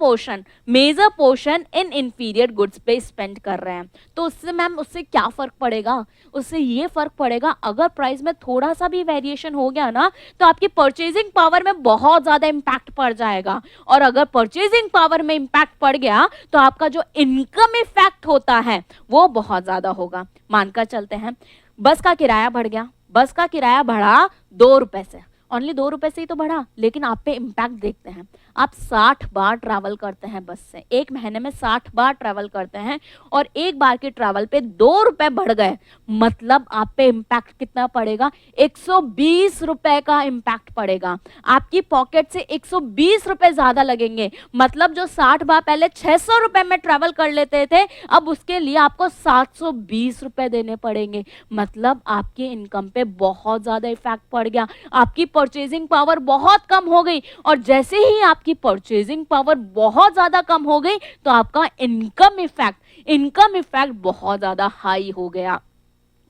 portion in inferior goods पे स्पेंड कर रहे हैं। तो उससे मैम उससे क्या फर्क पड़ेगा? उससे ये फर्क पड़ेगा, अगर प्राइस में थोड़ा सा भी वेरिएशन हो गया ना तो आपकी परचेजिंग पावर में बहुत ज्यादा इंपैक्ट पड़ जाएगा, और अगर परचेजिंग पावर में इंपैक्ट पड़ गया तो आपका जो इनकम इफेक्ट होता है वो बहुत ज्यादा होगा। मानकर चलते हैं बस का किराया बढ़ गया, बस का किराया बढ़ा 2 रुपए से, ओनली 2 रुपए से ही तो बढ़ा, लेकिन आप पे इम्पैक्ट देखते हैं। आप 60 बार ट्रैवल करते हैं बस से, एक महीने में 60 बार ट्रैवल करते हैं, और एक बार के ट्रैवल पे 2 रुपए बढ़ गए, मतलब आप पे इम्पैक्ट कितना पड़ेगा? 120 रुपए का इम्पैक्ट पड़ेगा। आपकी पॉकेट से 120 रुपए ज्यादा लगेंगे, मतलब जो 60 बार पहले 600 रुपए में ट्रैवल कर लेते थे, अब उसके लिए आपको 720 रुपए देने पड़ेंगे। मतलब आपकी इनकम पे बहुत ज्यादा इफेक्ट पड़ गया, आपकी परचेजिंग पावर बहुत कम हो गई, और जैसे ही आपकी परचेजिंग पावर बहुत ज्यादा कम हो गई तो आपका इनकम इफेक्ट बहुत ज्यादा हाई हो गया।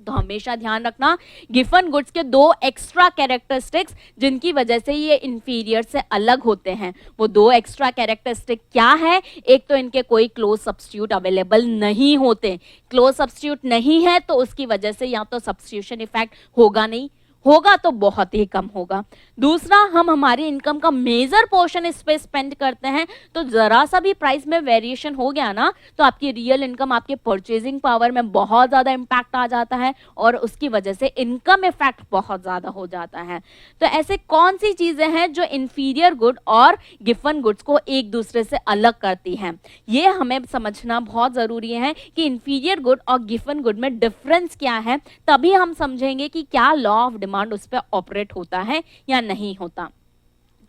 तो हमेशा ध्यान रखना, गिवन गुड्स के 2 एक्स्ट्रा कैरेक्टरिस्टिक्स जिनकी वजह से ये इंफीरियर से अलग होते हैं, वो 2 एक्स्ट्रा कैरेक्टरिस्टिक क्या है? एक तो इनके कोई क्लोज सब्स्टिट्यूट अवेलेबल नहीं होते। क्लोज सब्स्टिट्यूट नहीं है तो उसकी वजह से या तो सब्स्टिट्यूशन इफेक्ट होगा नहीं, होगा तो बहुत ही कम होगा। दूसरा, हम हमारी इनकम का मेजर पोर्शन इस पे स्पेंड करते हैं, तो जरा सा भी प्राइस में वेरिएशन हो गया ना तो आपकी रियल इनकम, आपके परचेजिंग पावर में बहुत ज्यादा इंपैक्ट आ जाता है और उसकी वजह से इनकम इफेक्ट बहुत ज्यादा हो जाता है। तो ऐसे कौन सी चीजें हैं जो इंफीरियर गुड और गिवन गुड्स को एक दूसरे से अलग करती हैं, ये हमें समझना बहुत जरूरी है कि इंफीरियर गुड और गिवन गुड में डिफरेंस क्या है, तभी हम समझेंगे कि क्या लॉ ऑफ डिमांड उस पर ऑपरेट होता है या नहीं होता।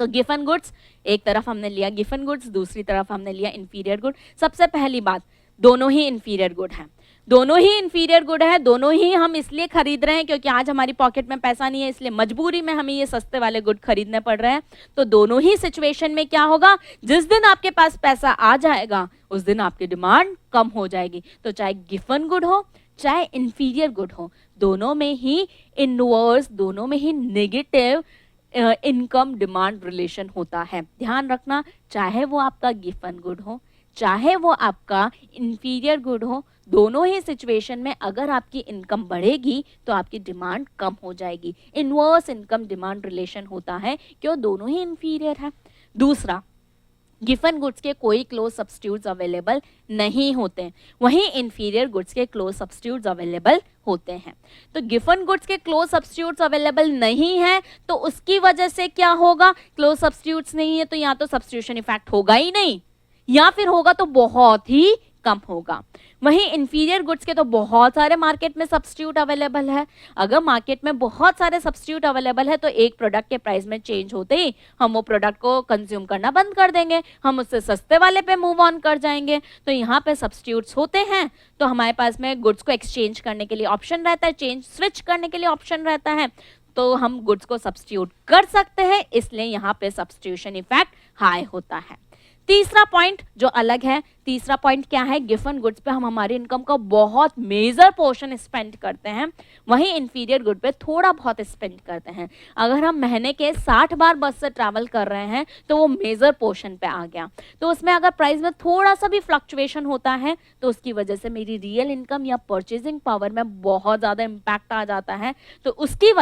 तो गिवन गुड्स, एक तरफ हमने लिया गिवन गुड्स, दूसरी तरफ हमने लिया इंफीरियर गुड। सबसे पहली बात, दोनों ही इंफीरियर गुड हैं, दोनों ही इंफीरियर गुड है, दोनों ही हम इसलिए खरीद रहे हैं क्योंकि आज हमारी पॉकेट में पैसा नहीं है, इसलिए मजबूरी में हमें ये सस्ते वाले गुड खरीदने पड़ रहे हैं। तो दोनों ही सिचुएशन में क्या होगा, जिस दिन आपके पास पैसा आ जाएगा उस दिन आपकी डिमांड कम हो जाएगी। तो चाहे गिवन गुड हो चाहे इंफीरियर गुड हो, दोनों में ही इनवर्स, दोनों में ही नेगेटिव इनकम डिमांड रिलेशन होता है। ध्यान रखना, चाहे वो आपका गिवन गुड हो चाहे वो आपका इंफीरियर गुड हो, दोनों ही सिचुएशन में अगर आपकी इनकम बढ़ेगी तो आपकी डिमांड कम हो जाएगी। इनवर्स इनकम डिमांड रिलेशन होता है, क्यों, दोनों ही इंफीरियर है। दूसरा, गिवन गुड्स के कोई क्लोज सब्स्टिट्यूट्स अवेलेबल नहीं होते, वहीं इंफीरियर गुड्स के क्लोज सब्स्टिट्यूट्स अवेलेबल होते हैं। तो गिवन गुड्स के क्लोज सब्स्टिट्यूट्स अवेलेबल नहीं है तो उसकी वजह से क्या होगा, क्लोज सब्स्टिट्यूट्स नहीं है तो या तो सब्स्टिट्यूशन इफेक्ट होगा ही नहीं या फिर होगा तो बहुत ही कम होगा। वहीं इंफीरियर गुड्स के तो बहुत सारे मार्केट में सब्स्टिट्यूट अवेलेबल है। अगर मार्केट में बहुत सारे सब्स्टिट्यूट अवेलेबल है तो एक प्रोडक्ट के प्राइस में चेंज होते ही हम वो प्रोडक्ट को कंज्यूम करना बंद कर देंगे, हम उससे सस्ते वाले पे मूव ऑन कर जाएंगे। तो यहाँ पे सब्स्टिट्यूट्स होते हैं तो हमारे पास में गुड्स को एक्सचेंज करने के लिए ऑप्शन रहता है, चेंज स्विच करने के लिए ऑप्शन रहता है, तो हम गुड्स को सब्स्टिट्यूट कर सकते हैं, इसलिए यहाँ पे सब्स्टिट्यूशन इफेक्ट हाई होता है। तीसरा पॉइंट जो अलग है, तीसरा पॉइंट क्या है, गिवन गुड्स पे हम हमारी इनकम का बहुत मेजर पोर्शन स्पेंड करते हैं, वहीं इंफीरियर गुड पे थोड़ा बहुत स्पेंड करते हैं। अगर हम महीने के 60 बार बस से ट्रैवल कर रहे हैं तो वो मेजर पोर्शन पे आ गया, तो उसमें अगर प्राइस में थोड़ा सा भी फ्लक्चुएशन होता है तो उसकी वजह से मेरी रियल इनकम या परचेजिंग पावर में बहुत ज़्यादा इम्पैक्ट आ जाता है। तो उसकी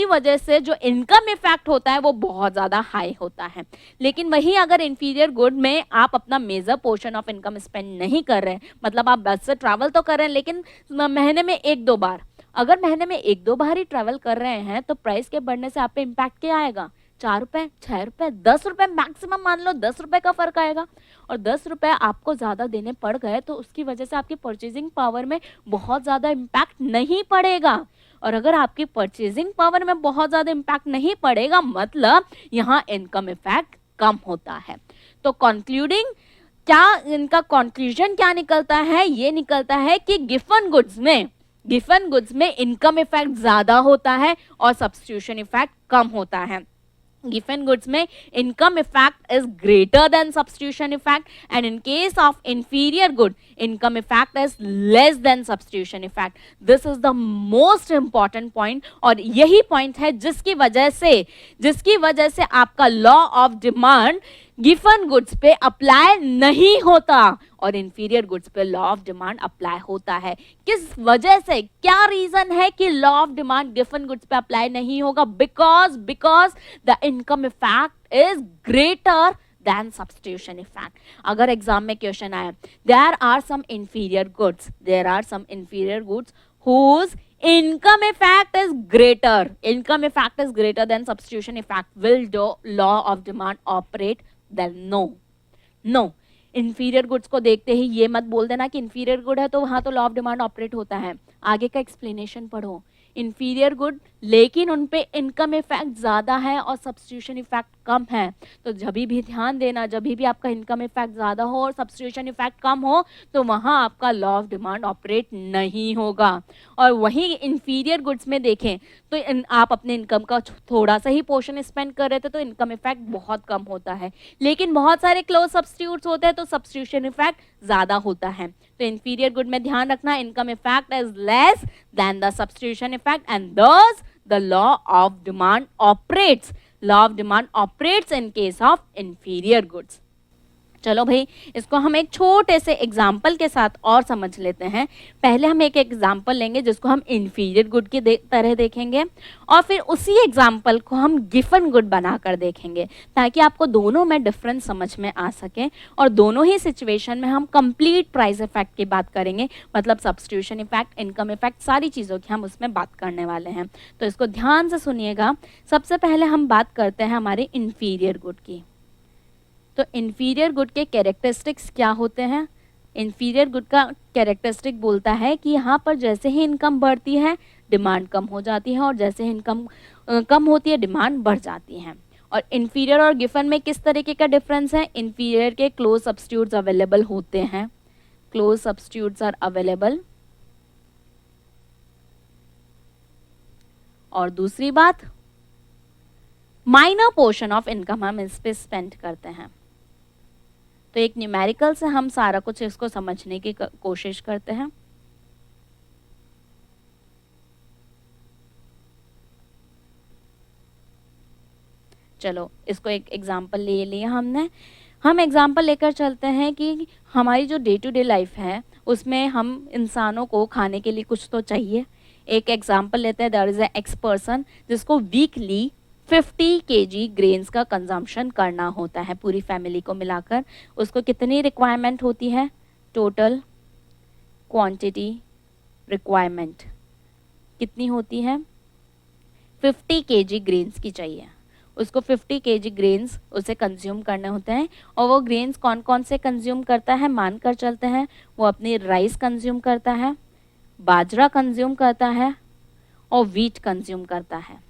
वजह से जो इनकम इफेक्ट होता है वो बहुत ज़्यादा हाई होता है। लेकिन वहीं अगर इंफीरियर गुड में आप अपना major portion of income spend नहीं कर रहे हैं, मतलब आप बस से ट्रैवल तो कर रहे हैं लेकिन महीने में 1-2 बार, अगर महीने में 1-2 बार ही ट्रैवल कर रहे हैं तो प्राइस के बढ़ने से आप पे इम्पैक्ट क्या आएगा, 4 रुपए, 6 रुपए, 10 रुपए, मैक्सिमम मान लो 10 रुपए का फर्क आएगा। और 10 रुपए आपको ज्यादा देने पड़ गए तो उसकी वजह से आपकी परचेजिंग पावर में बहुत ज्यादा इम्पैक्ट नहीं पड़ेगा। और अगर आपकी परचेजिंग पावर में बहुत ज्यादा इम्पैक्ट नहीं पड़ेगा मतलब यहाँ इनकम इफेक्ट कम होता है। तो कंक्लूडिंग, क्या इनका कंक्लूजन क्या निकलता है, ये निकलता है कि गिवन गुड्स में इनकम इफेक्ट ज्यादा होता है और सब्स्टिट्यूशन इफेक्ट कम होता है। Given goods में income effect is greater than substitution effect, and in case of inferior good, income effect is less than substitution effect. This is the most important point, और यही point है जिसकी वजह से आपका law of demand given goods पे apply नहीं होता और इंफीरियर गुड्स पे लॉ ऑफ डिमांड अप्लाई होता है। किस वजह से, क्या रीजन है कि law of demand given goods पे अप्लाई नहीं होगा, because the income effect is greater than substitution effect. अगर एग्जाम में क्वेश्चन आया, there are some inferior goods whose income effect is greater than substitution effect, will the law of demand operate? Then no. Inferior goods को देखते ही ये मत बोल देना कि इंफीरियर गुड है तो वहां तो लॉ ऑफ डिमांड ऑपरेट होता है। आगे का एक्सप्लेनेशन पढ़ो। इंफीरियर गुड लेकिन उन पे इनकम इफेक्ट ज्यादा है और सब्स्टिट्यूशन इफेक्ट कम है। तो जब भी ध्यान देना, जब भी आपका इनकम इफेक्ट ज्यादा हो और सब्स्टिट्यूशन इफेक्ट कम हो तो वहां आपका लॉ ऑफ डिमांड ऑपरेट नहीं होगा। और वहीं इंफीरियर गुड्स में देखें तो आप अपने इनकम का थोड़ा सा ही पोर्शन स्पेंड कर रहे थे तो इनकम इफेक्ट बहुत कम होता है, लेकिन बहुत सारे क्लोज सब्स्टिट्यूट्स होते हैं तो सब्स्टिट्यूशन इफेक्ट ज्यादा होता है। तो इंफीरियर गुड में ध्यान रखना, income effect is less than the substitution effect and thus the law of demand operates in case of inferior goods. चलो भाई, इसको हम एक छोटे से एग्जाम्पल के साथ और समझ लेते हैं। पहले हम एक एग्जाम्पल लेंगे जिसको हम इन्फीरियर गुड की तरह देखेंगे, और फिर उसी एग्जाम्पल को हम गिवन गुड बनाकर देखेंगे, ताकि आपको दोनों में डिफरेंस समझ में आ सके। और दोनों ही सिचुएशन में हम कंप्लीट प्राइस इफेक्ट की बात करेंगे, मतलब सब्स्टिट्यूशन इफेक्ट, इनकम इफेक्ट, सारी चीज़ों की हम उसमें बात करने वाले हैं। तो इसको ध्यान से सुनिएगा। सबसे पहले हम बात करते हैं हमारे इन्फीरियर गुड की। तो इन्फीरियर गुड के कैरेक्टरिस्टिक्स क्या होते हैं? इन्फीरियर गुड का कैरेक्टरिस्टिक बोलता है कि यहाँ पर जैसे ही इनकम बढ़ती है डिमांड कम हो जाती है, और जैसे ही इनकम कम होती है डिमांड बढ़ जाती है। और इन्फीरियर और गिवन में किस तरीके का डिफरेंस है? इन्फीरियर के क्लोज सब्स्टिट्यूट्स अवेलेबल होते हैं, क्लोज सब्स्टिट्यूट्स आर अवेलेबल। और दूसरी बात, माइनर पोर्शन ऑफ इनकम हम इस पे स्पेंड करते हैं। तो एक न्यूमेरिकल से हम सारा कुछ इसको समझने की कोशिश करते हैं। चलो इसको एक एग्जांपल ले लिया हमने। हम एग्जांपल लेकर चलते हैं कि हमारी जो डे टू डे लाइफ है उसमें हम इंसानों को खाने के लिए कुछ तो चाहिए। एक एग्जांपल लेते हैं, there is a X person जिसको वीकली 50 kg ग्रेन्स का कंजम्पशन करना होता है पूरी फैमिली को मिलाकर। उसको कितनी रिक्वायरमेंट होती है? टोटल क्वांटिटी रिक्वायरमेंट कितनी होती है? 50 kg ग्रेन्स की चाहिए। उसको 50 kg ग्रेन्स उसे कंज्यूम करने होते हैं। और वो ग्रेन्स कौन कौन से कंज्यूम करता है? मानकर चलते हैं वो अपनी राइस कंज्यूम करता है, बाजरा कंज्यूम करता है और व्हीट कंज्यूम करता है।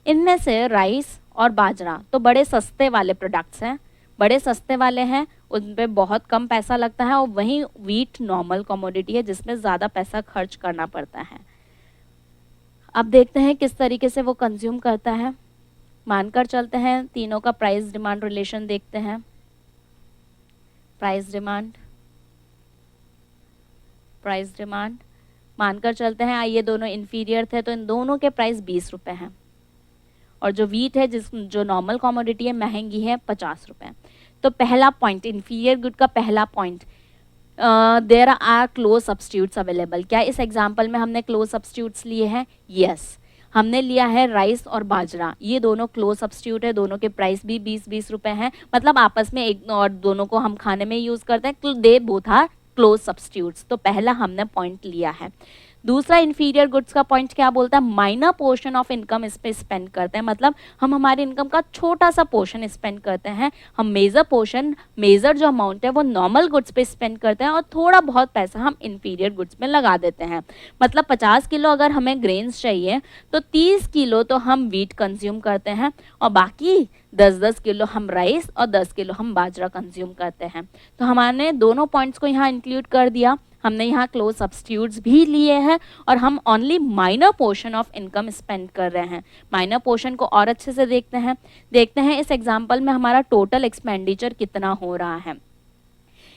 इनमें से राइस और बाजरा तो बड़े सस्ते वाले प्रोडक्ट्स हैं, बड़े सस्ते वाले हैं, उन पे बहुत कम पैसा लगता है। और वहीं व्हीट नॉर्मल कमोडिटी है जिसमें ज़्यादा पैसा खर्च करना पड़ता है। अब देखते हैं किस तरीके से वो कंज्यूम करता है। मानकर चलते हैं तीनों का प्राइस डिमांड रिलेशन देखते हैं। प्राइस डिमांड मानकर चलते हैं ये दोनों इन्फीरियर थे तो इन दोनों के प्राइस 20 रुपये हैं। और जो व्हीट है जो नॉर्मल कमोडिटी है महंगी है 50 रुपये। तो पहला पॉइंट, इन्फीरियर गुड का पहला point, there are close substitutes available. क्या इस एग्जाम्पल में हमने क्लोज सब्स्टिट्यूट्स लिए हैं? यस, हमने लिया है राइस और बाजरा। ये दोनों क्लोज सब्स्टिट्यूट है, दोनों के प्राइस भी 20-20 रुपये हैं। मतलब आपस में एक और दोनों को हम खाने में यूज़ करते हैं। They both are close substitutes. तो पहला हमने पॉइंट लिया है। दूसरा इन्फीरियर गुड्स का पॉइंट क्या बोलता है? माइनर पोर्शन ऑफ इनकम इस पे स्पेंड करते हैं। मतलब हम हमारी इनकम का छोटा सा पोर्शन स्पेंड करते हैं। हम मेजर जो अमाउंट है वो नॉर्मल गुड्स पे स्पेंड करते हैं और थोड़ा बहुत पैसा हम इन्फीरियर गुड्स में लगा देते हैं। मतलब 50 किलो अगर हमें ग्रेन्स चाहिए तो 30 किलो तो हम व्हीट कंज्यूम करते हैं और बाकी 10-10 किलो हम राइस और 10 किलो हम बाजरा कंज्यूम करते हैं। तो हमने दोनों पॉइंट्स को यहाँ इंक्लूड कर दिया। हमने यहाँ क्लोज सब्स्टिट्यूट्स भी लिए हैं और हम only minor portion of income spend कर रहे हैं। माइनर पोर्शन को और अच्छे से देखते हैं इस एग्जाम्पल में हमारा टोटल एक्सपेंडिचर कितना हो रहा है।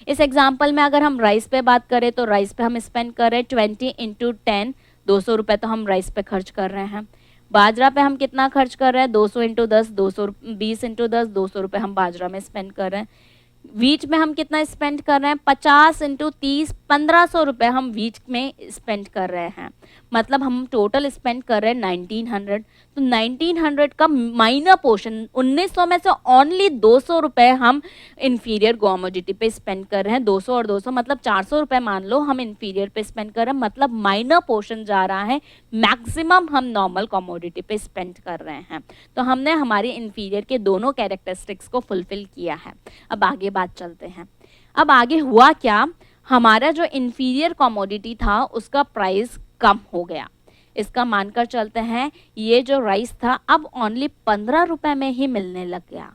इस एग्जाम्पल में अगर हम राइस पे बात करें तो राइस पे हम स्पेंड कर रहे हैं 20 × 10, 200 रुपये तो हम राइस पे खर्च कर रहे हैं। बाजरा पे हम कितना खर्च कर रहे हैं? 200 × 10, 220 × 10, 200 रुपये हम बाजरा में स्पेंड कर रहे हैं। व्हीट में हम कितना स्पेंड कर रहे हैं? 50 × 30, 1500 रुपये हम व्हीट में स्पेंड कर रहे हैं। मतलब हम टोटल स्पेंड कर रहे हैं 1900। तो 1900 का माइनर पोर्शन 1900 में से ओनली 200 रुपये हम इन्फीरियर कमोडिटी पे स्पेंड कर रहे हैं। 200 और 200 मतलब 400 रुपये मान लो हम इन्फीरियर पे स्पेंड कर रहे हैं। मतलब माइनर पोर्शन जा रहा है, मैक्सिमम हम नॉर्मल कमोडिटी पे स्पेंड कर रहे हैं। तो हमने हमारी इन्फीरियर के दोनों कैरेक्टरिस्टिक्स को फुलफिल किया है। अब आगे बात चलते हैं। अब आगे हुआ क्या? हमारा जो इन्फीरियर कमोडिटी था उसका प्राइस कम हो गया। इसका मानकर चलते हैं ये जो राइस था अब ओनली 15 रुपये में ही मिलने लग गया।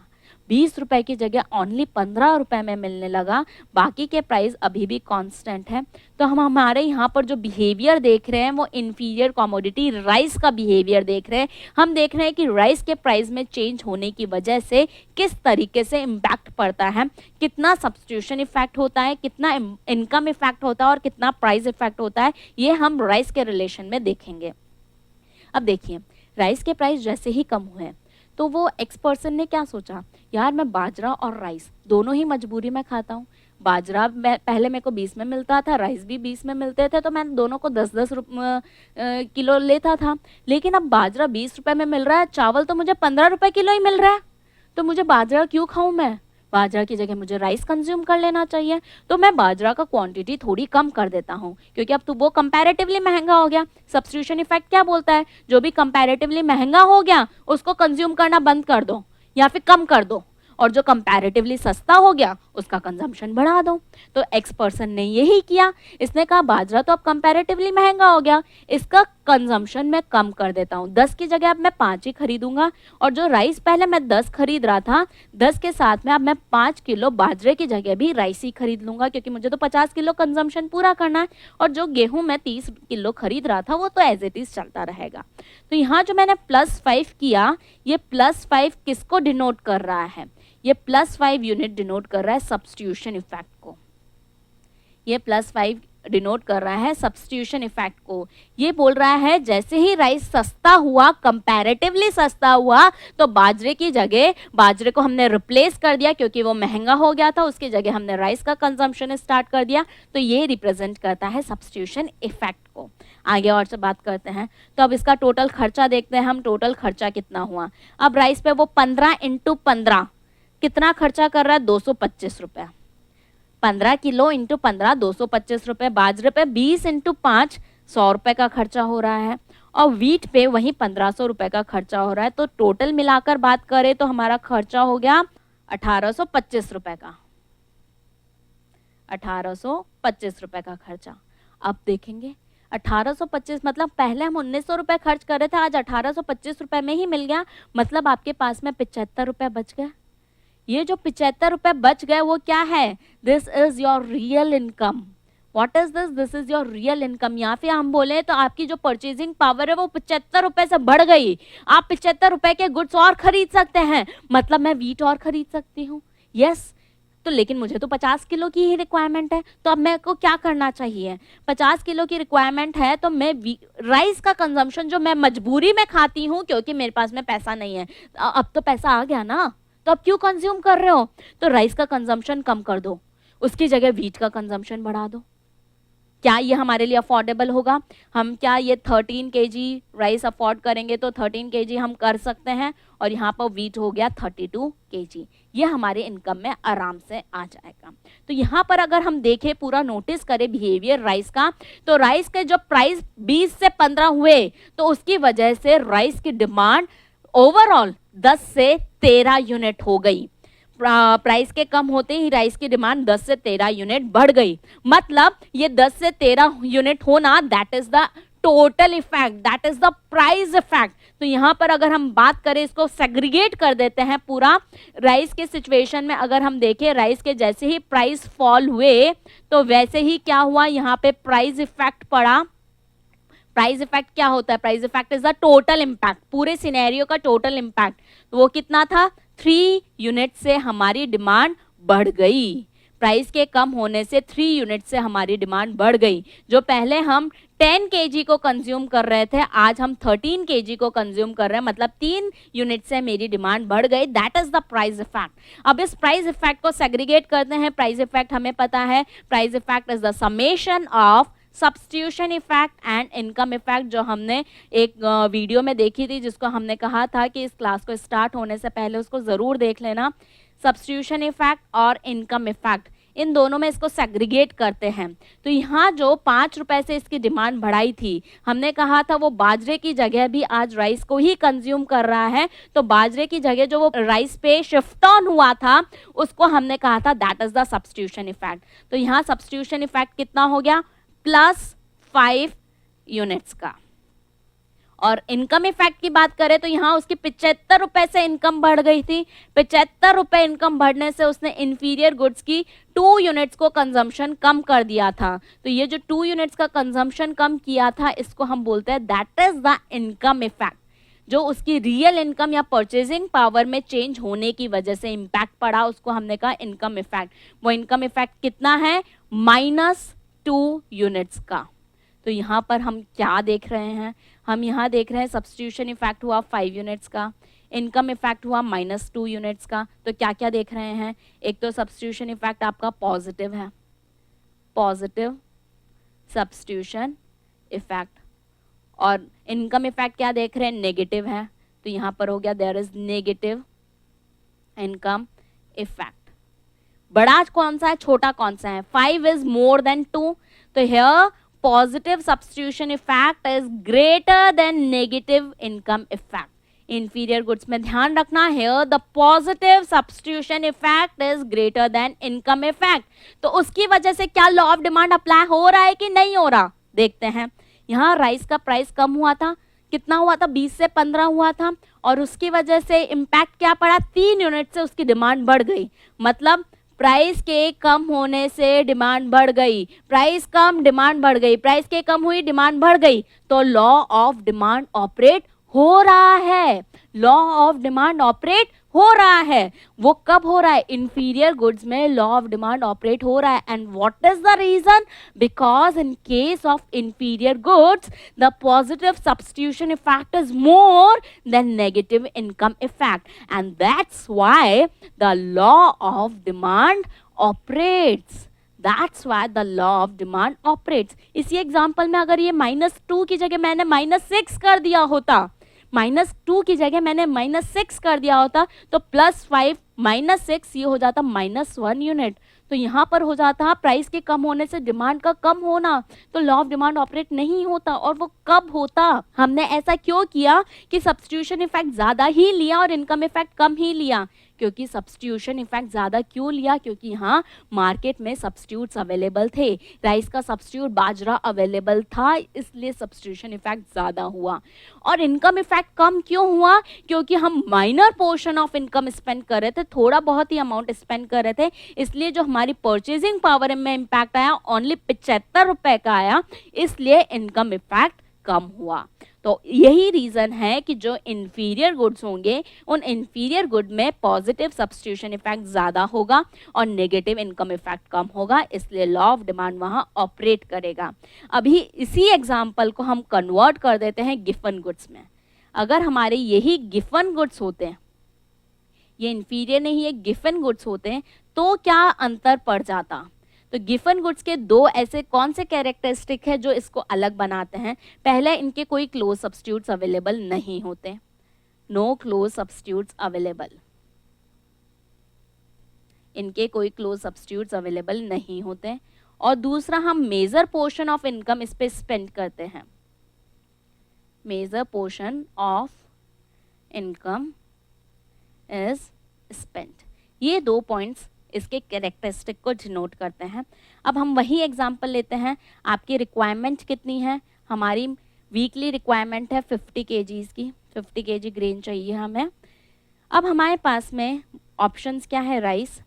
20 रुपये की जगह ओनली 15 रुपये में मिलने लगा। बाकी के प्राइस अभी भी कांस्टेंट है। तो हम हमारे यहाँ पर जो बिहेवियर देख रहे हैं वो इन्फीरियर कमोडिटी राइस का बिहेवियर देख रहे हैं। हम देख रहे हैं कि राइस के प्राइस में चेंज होने की वजह से किस तरीके से इम्पैक्ट पड़ता है, कितना सब्स्टिट्यूशन इफेक्ट होता है, कितना इनकम इफेक्ट होता है और कितना प्राइस इफेक्ट होता है। ये हम राइस के रिलेशन में देखेंगे। अब देखिए राइस के प्राइस जैसे ही कम हुए तो वो एक्स पर्सन ने क्या सोचा, यार मैं बाजरा और राइस दोनों ही मजबूरी में खाता हूँ। बाजरा पहले मेरे को 20 में मिलता था, राइस भी 20 में मिलते थे, तो मैं दोनों को 10-10 किलो लेता था। लेकिन अब बाजरा 20 रुपए में मिल रहा है, चावल तो मुझे 15 रुपए किलो ही मिल रहा है, तो मुझे बाजरा क्यों खाऊं मैं? बाजरा की जगह मुझे राइस कंज्यूम कर लेना चाहिए। तो मैं बाजरा का क्वांटिटी थोड़ी कम कर देता हूँ, क्योंकि अब तो वो कंपैरेटिवली महंगा हो गया। सब्स्टिट्यूशन इफेक्ट क्या बोलता है, जो भी कंपैरेटिवली महंगा हो गया उसको कंज्यूम करना बंद कर दो या फिर कम कर दो, और जो कंपैरेटिवली सस्ता हो गया उसका कंजम्पशन बढ़ा दो। तो एक्स पर्सन ने यही किया, इसने कहा बाजरा तो अब कंपैरेटिवली महंगा हो गया, इसका कंजम्पशन मैं कम कर देता हूँ, 10 की जगह अब मैं 5 ही खरीदूंगा, और जो राइस पहले मैं 10 खरीद रहा था, 10 के साथ में अब मैं 5 किलो बाजरे की जगह भी राइस ही खरीद लूंगा, क्योंकि मुझे तो 50 किलो कंजम्पशन पूरा करना है, और जो गेहूं मैं 30 किलो खरीद रहा था वो तो एज इट इज चलता रहेगा। तो यहाँ जो मैंने +5 किया, ये +5 किसको डिनोट कर रहा है, ये +5 यूनिट डिनोट कर रहा है सब्स्टिट्यूशन इफेक्ट को, ये +5 डिनोट कर रहा है सब्स्टिट्यूशन इफेक्ट को। ये बोल रहा है जैसे ही राइस सस्ता हुआ, कंपैरेटिवली सस्ता हुआ, तो बाजरे की जगह, बाजरे को हमने रिप्लेस कर दिया क्योंकि वो महंगा हो गया था, उसकी जगह हमने राइस का कंजम्पशन स्टार्ट कर दिया। तो ये रिप्रेजेंट करता है सब्स्टिट्यूशन इफेक्ट को। आगे और से बात करते हैं, तो अब इसका टोटल खर्चा देखते हैं हम, टोटल खर्चा कितना हुआ। अब राइस पे वो 15 × 15 कितना खर्चा कर रहा है, 225 रुपए। 15 किलो × 15 225 रुपए। बाजरे पे 20 × 5 100 रुपए का खर्चा हो रहा है, और वीट पे वही 1500 रुपए का खर्चा हो रहा है। तो टोटल मिलाकर बात करें तो हमारा खर्चा हो गया 1825 रुपए का, 1825 रुपए का खर्चा। अब देखेंगे 1825 मतलब पहले हम 1900 रुपए खर्च कर रहे थे, आज 1825 रुपए में ही मिल गया, मतलब आपके पास में 75 रुपए बच गए। ये जो 75 रुपए बच गए वो क्या है, this is your real income. What is this, this is your real income. यहाँ पे हम बोले तो आपकी जो परचेजिंग पावर है वो 75 रुपए से बढ़ गई। आप 75 रुपए के गुड्स और खरीद सकते हैं, मतलब मैं वीट और खरीद सकती हूँ। यस, तो लेकिन मुझे तो 50 किलो की ही रिक्वायरमेंट है, तो अब मेरे को क्या करना चाहिए, 50 किलो की रिक्वायरमेंट है तो मैं राइस का कंजम्पशन जो मैं मजबूरी में खाती हूँ क्योंकि मेरे पास में पैसा नहीं है, अब तो पैसा आ गया ना, तो अब क्यों कंज्यूम कर रहे हो, तो राइस का कंजम्पशन कम कर दो, उसकी जगह वीट का कंजम्पशन बढ़ा दो। क्या ये हमारे लिए अफोर्डेबल होगा, हम क्या ये 13 kg राइस अफोर्ड करेंगे, तो 13 kg हम कर सकते हैं, और यहाँ पर वीट हो गया 32 kg, ये हमारे इनकम में आराम से आ जाएगा। तो यहाँ पर अगर हम देखें, पूरा नोटिस करें बिहेवियर राइस का, तो राइस के जो प्राइस 20 से 15 हुए, तो उसकी वजह से राइस की डिमांड ओवरऑल 10 से 13 यूनिट हो गई। प्राइस के कम होते ही राइस की डिमांड 10 से 13 यूनिट बढ़ गई, मतलब ये 10 से 13 यूनिट होना, that is the total effect, that is the price effect. तो यहाँ पर अगर हम बात करें, इसको सेग्रीगेट कर देते हैं पूरा राइस के सिचुएशन में। अगर हम देखें राइस के जैसे ही प्राइस फॉल हुए तो वैसे ही क्या हुआ, यहाँ पे प्राइस इफेक्ट पड़ा। प्राइस इफेक्ट क्या होता है, price effect is the total impact, पूरे सिनेरियो का टोटल इम्पैक्ट। वो कितना था, 3 यूनिट से हमारी डिमांड बढ़ गई, प्राइस के कम होने से 3 यूनिट से हमारी डिमांड बढ़ गई। जो पहले हम 10 kg को कंज्यूम कर रहे थे, आज हम 13 kg को कंज्यूम कर रहे हैं, मतलब 3 यूनिट से मेरी डिमांड बढ़ गई, that is the price effect. अब इस प्राइस इफेक्ट को सेग्रीगेट करते हैं। प्राइस इफेक्ट हमें पता है, price effect is the summation of substitution effect and income effect, जो हमने एक वीडियो में देखी थी, जिसको हमने कहा था कि इस क्लास को स्टार्ट होने से पहले उसको ज़रूर देख लेना। सब्स्टिट्यूशन इफेक्ट और इनकम इफेक्ट, इन दोनों में इसको सेग्रीगेट करते हैं। तो यहाँ जो 5 रुपए से इसकी डिमांड बढ़ाई थी, हमने कहा था वो बाजरे की जगह भी आज राइस को ही कंज्यूम कर रहा है, तो बाजरे की जगह जो वो राइस पे शिफ्ट ऑन हुआ था उसको हमने कहा था that is the substitution effect. तो यहाँ सब्स्टिट्यूशन इफेक्ट कितना हो गया, +5 यूनिट्स का। और इनकम इफेक्ट की बात करें तो यहाँ उसकी 75 रुपए से इनकम बढ़ गई थी, 75 रुपए इनकम बढ़ने से उसने इंफीरियर गुड्स की 2 यूनिट्स को कंजम्पशन कम कर दिया था। तो ये जो 2 यूनिट्स का कंजम्पशन कम किया था, इसको हम बोलते हैं that is the income effect. जो उसकी रियल इनकम या परचेजिंग पावर में चेंज होने की वजह से इम्पैक्ट पड़ा, उसको हमने कहा इनकम इफेक्ट। वो इनकम इफेक्ट कितना है, -2 यूनिट्स का। तो यहाँ पर हम क्या देख रहे हैं, हम यहाँ देख रहे हैं सब्स्टिट्यूशन इफेक्ट हुआ 5 यूनिट्स का, इनकम इफेक्ट हुआ -2 यूनिट्स का। तो क्या क्या देख रहे हैं, एक तो सब्स्टिट्यूशन इफेक्ट आपका पॉजिटिव है, पॉजिटिव सब्स्टिट्यूशन इफेक्ट, और इनकम इफेक्ट क्या देख रहे हैं, नेगेटिव है, तो यहाँ पर हो गया there is negative income effect. बड़ा कौन सा है, छोटा कौन सा है, 5 इज मोर देन 2, तो here positive substitution effect is greater than negative income effect. Inferior goods में ध्यान रखना, here the positive substitution effect is greater than income effect. तो उसकी वजह से क्या लॉ ऑफ डिमांड अप्लाई हो रहा है कि नहीं हो रहा, देखते हैं। यहाँ राइस का प्राइस कम हुआ था, कितना हुआ था, 20 से 15 हुआ था, और उसकी वजह से इम्पैक्ट क्या पड़ा, 3 यूनिट से उसकी डिमांड बढ़ गई। मतलब प्राइस के कम होने से डिमांड बढ़ गई, प्राइस कम डिमांड बढ़ गई, प्राइस के कम हुई डिमांड बढ़ गई, तो लॉ ऑफ डिमांड ऑपरेट हो रहा है, लॉ ऑफ डिमांड ऑपरेट हो रहा है। वो कब हो रहा है, इंफीरियर गुड्स में लॉ ऑफ डिमांड ऑपरेट हो रहा है। And what is the reason, because in case of inferior goods the positive substitution effect is more than negative income effect, and that's why the law of demand operates, That's why the law of demand operates. इसी example में अगर ये -2 की जगह मैंने -6 कर दिया होता, -2 की जगह मैंने -6 कर दिया होता, तो +5 -6 ये हो जाता -1 यूनिट। तो यहाँ पर हो जाता प्राइस के कम होने से डिमांड का कम होना, तो लॉ ऑफ डिमांड ऑपरेट नहीं होता। और वो कब होता, हमने ऐसा क्यों किया कि सब्स्टिट्यूशन इफेक्ट ज़्यादा ही लिया और इनकम इफेक्ट कम ही लिया, क्योंकि सब्स्टिट्यूशन इफेक्ट ज़्यादा क्यों लिया, क्योंकि यहाँ मार्केट में सब्स्टिट्यूट्स अवेलेबल थे, राइस का सब्स्टिट्यूट बाजरा अवेलेबल था, इसलिए सब्स्टिट्यूशन इफेक्ट ज़्यादा हुआ। और इनकम इफेक्ट कम क्यों हुआ, क्योंकि हम minor portion of income spend कर रहे थे, थोड़ा बहुत ही अमाउंट स्पेंड कर रहे थे, इसलिए जो हमारी परचेजिंग पावर में इम्पैक्ट आया ओनली 75 रुपए का आया, इसलिए इनकम इफेक्ट कम हुआ। तो यही रीजन है कि जो इंफीरियर गुड्स होंगे उन इंफीरियर गुड में पॉजिटिव सब्स्टिट्यूशन इफेक्ट ज़्यादा होगा और नेगेटिव इनकम इफेक्ट कम होगा, इसलिए लॉ ऑफ डिमांड वहाँ ऑपरेट करेगा। अभी इसी एग्जाम्पल को हम कन्वर्ट कर देते हैं गिफन गुड्स में। अगर हमारे यही गिफन गुड्स होते हैं, ये इंफीरियर नहीं है, गिफन गुड्स होते हैं, तो क्या अंतर पड़ जाता। तो गिफन गुड्स के दो ऐसे कौन से कैरेक्टरिस्टिक है जो इसको अलग बनाते हैं। पहले, इनके कोई क्लोज सब्स्टिट्यूट्स अवेलेबल नहीं होते, नो क्लोज सब्स्टिट्यूट्स अवेलेबल, इनके कोई क्लोज सब्स्टिट्यूट्स अवेलेबल नहीं होते। और दूसरा, हम मेजर पोर्शन ऑफ इनकम इस पे स्पेंड करते हैं, major portion of income is spent. ये 2 पॉइंट्स इसके कैरेक्टरिस्टिक को डिनोट करते हैं। अब हम वही एग्जांपल लेते हैं। आपकी रिक्वायरमेंट कितनी है, हमारी वीकली रिक्वायरमेंट है 50 kgs की, 50 kg ग्रेन चाहिए हमें। अब हमारे पास में ऑप्शंस क्या है, राइस,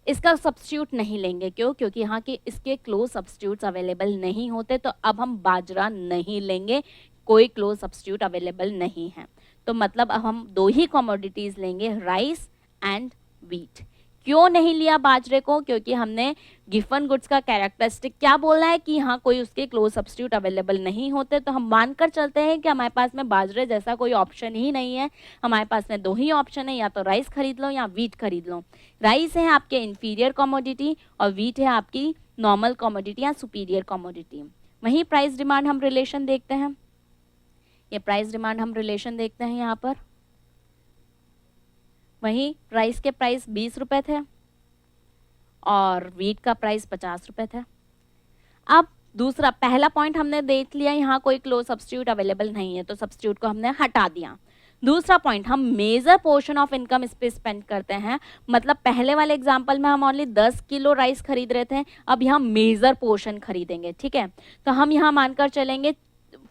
इसका सब्स्टिट्यूट नहीं लेंगे, क्यों, क्योंकि यहाँ के इसके क्लोज सब्स्टिट्यूट्स अवेलेबल नहीं होते। तो अब हम बाजरा नहीं लेंगे, कोई क्लोज सब्स्टिट्यूट अवेलेबल नहीं है। तो मतलब अब हम 2 ही कमोडिटीज लेंगे, राइस एंड व्हीट। क्यों नहीं लिया बाजरे को, क्योंकि हमने गिफन गुड्स का कैरेक्टरिस्टिक क्या बोला है कि यहाँ कोई उसके क्लोज सब्स्टिट्यूट अवेलेबल नहीं होते। तो हम मानकर चलते हैं कि हमारे पास में बाजरे जैसा कोई ऑप्शन ही नहीं है, हमारे पास में 2 ही ऑप्शन है, या तो राइस खरीद लो या व्हीट खरीद लो। राइस है आपके इंफीरियर कमोडिटी और व्हीट है आपकी नॉर्मल कमोडिटी या सुपीरियर कमोडिटी। वहीं प्राइस डिमांड हम रिलेशन देखते हैं, ये प्राइस डिमांड हम रिलेशन देखते हैं यहाँ पर। वहीं राइस के प्राइस 20 रुपए थे और व्हीट का प्राइस 50 रुपए थे। अब दूसरा, पहला पॉइंट हमने देख लिया, यहाँ कोई क्लोज सब्स्टिट्यूट अवेलेबल नहीं है, तो सब्स्टिट्यूट को हमने हटा दिया। दूसरा पॉइंट, हम मेजर पोर्शन ऑफ इनकम इस पे स्पेंड करते हैं। मतलब पहले वाले एग्जांपल में हम ओनली 10 किलो राइस खरीद रहे थे, अब यहाँ मेजर पोर्शन खरीदेंगे, ठीक है। तो हम यहाँ मानकर चलेंगे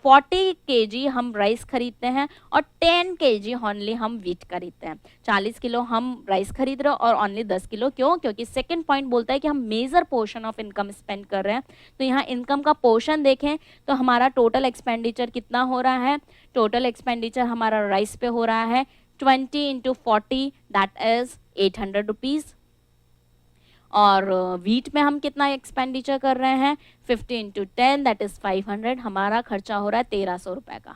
40 kg हम राइस खरीदते हैं और 10 kg ओनली हम व्हीट खरीदते हैं। 40 किलो हम राइस खरीद रहे हैं और ओनली 10 किलो, क्यों, क्योंकि सेकंड पॉइंट बोलता है कि हम major portion of income spend कर रहे हैं। तो यहाँ इनकम का पोर्शन देखें तो हमारा टोटल एक्सपेंडिचर कितना हो रहा है, टोटल एक्सपेंडिचर हमारा राइस पे हो रहा है 20 × 40 दैट इज 800 रुपीज़। और व्हीट में हम कितना एक्सपेंडिचर कर रहे हैं, 50 × 10 दैट इज 500, हमारा खर्चा हो रहा है 1300 रुपए का।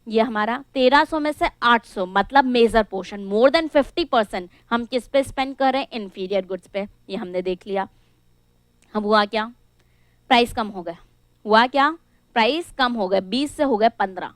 ये हमारा 1300 में से 800 मतलब मेजर पोर्शन, मोर देन 50% हम किस पे स्पेंड कर रहे हैं? इंफीरियर गुड्स पे। ये हमने देख लिया। अब हुआ क्या? प्राइस कम हो गया। हुआ क्या? प्राइस कम हो गए, 20 से हो गए 15।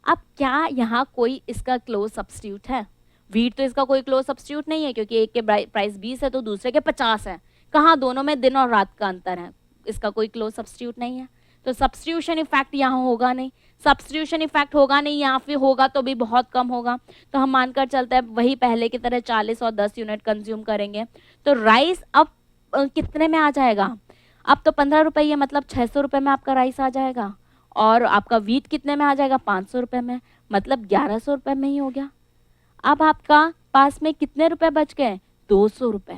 अब क्या यहाँ कोई इसका क्लोज सब्स्टिट्यूट है? वीट तो इसका कोई क्लोज सब्स्टिट्यूट नहीं है, क्योंकि एक के प्राइस 20 है तो दूसरे के 50 है। कहाँ? दोनों में दिन और रात का अंतर है, इसका कोई क्लोज सब्स्टिट्यूट नहीं है, तो सब्स्टिट्यूशन इफेक्ट यहाँ होगा नहीं। सब्स्टिट्यूशन इफेक्ट होगा नहीं, यहाँ पे होगा तो भी बहुत कम होगा। तो हम मानकर चलते हैं वही पहले की तरह 40 और 10 यूनिट कंज्यूम करेंगे। तो राइस अब कितने में आ जाएगा? अब तो 15 रुपये, मतलब 600 रुपये में आपका राइस आ जाएगा। और आपका वीट कितने में आ जाएगा? 500 रुपये में, मतलब 1100 रुपये में ही हो गया। अब आपका पास में कितने रुपए बच गए? 200 रुपये।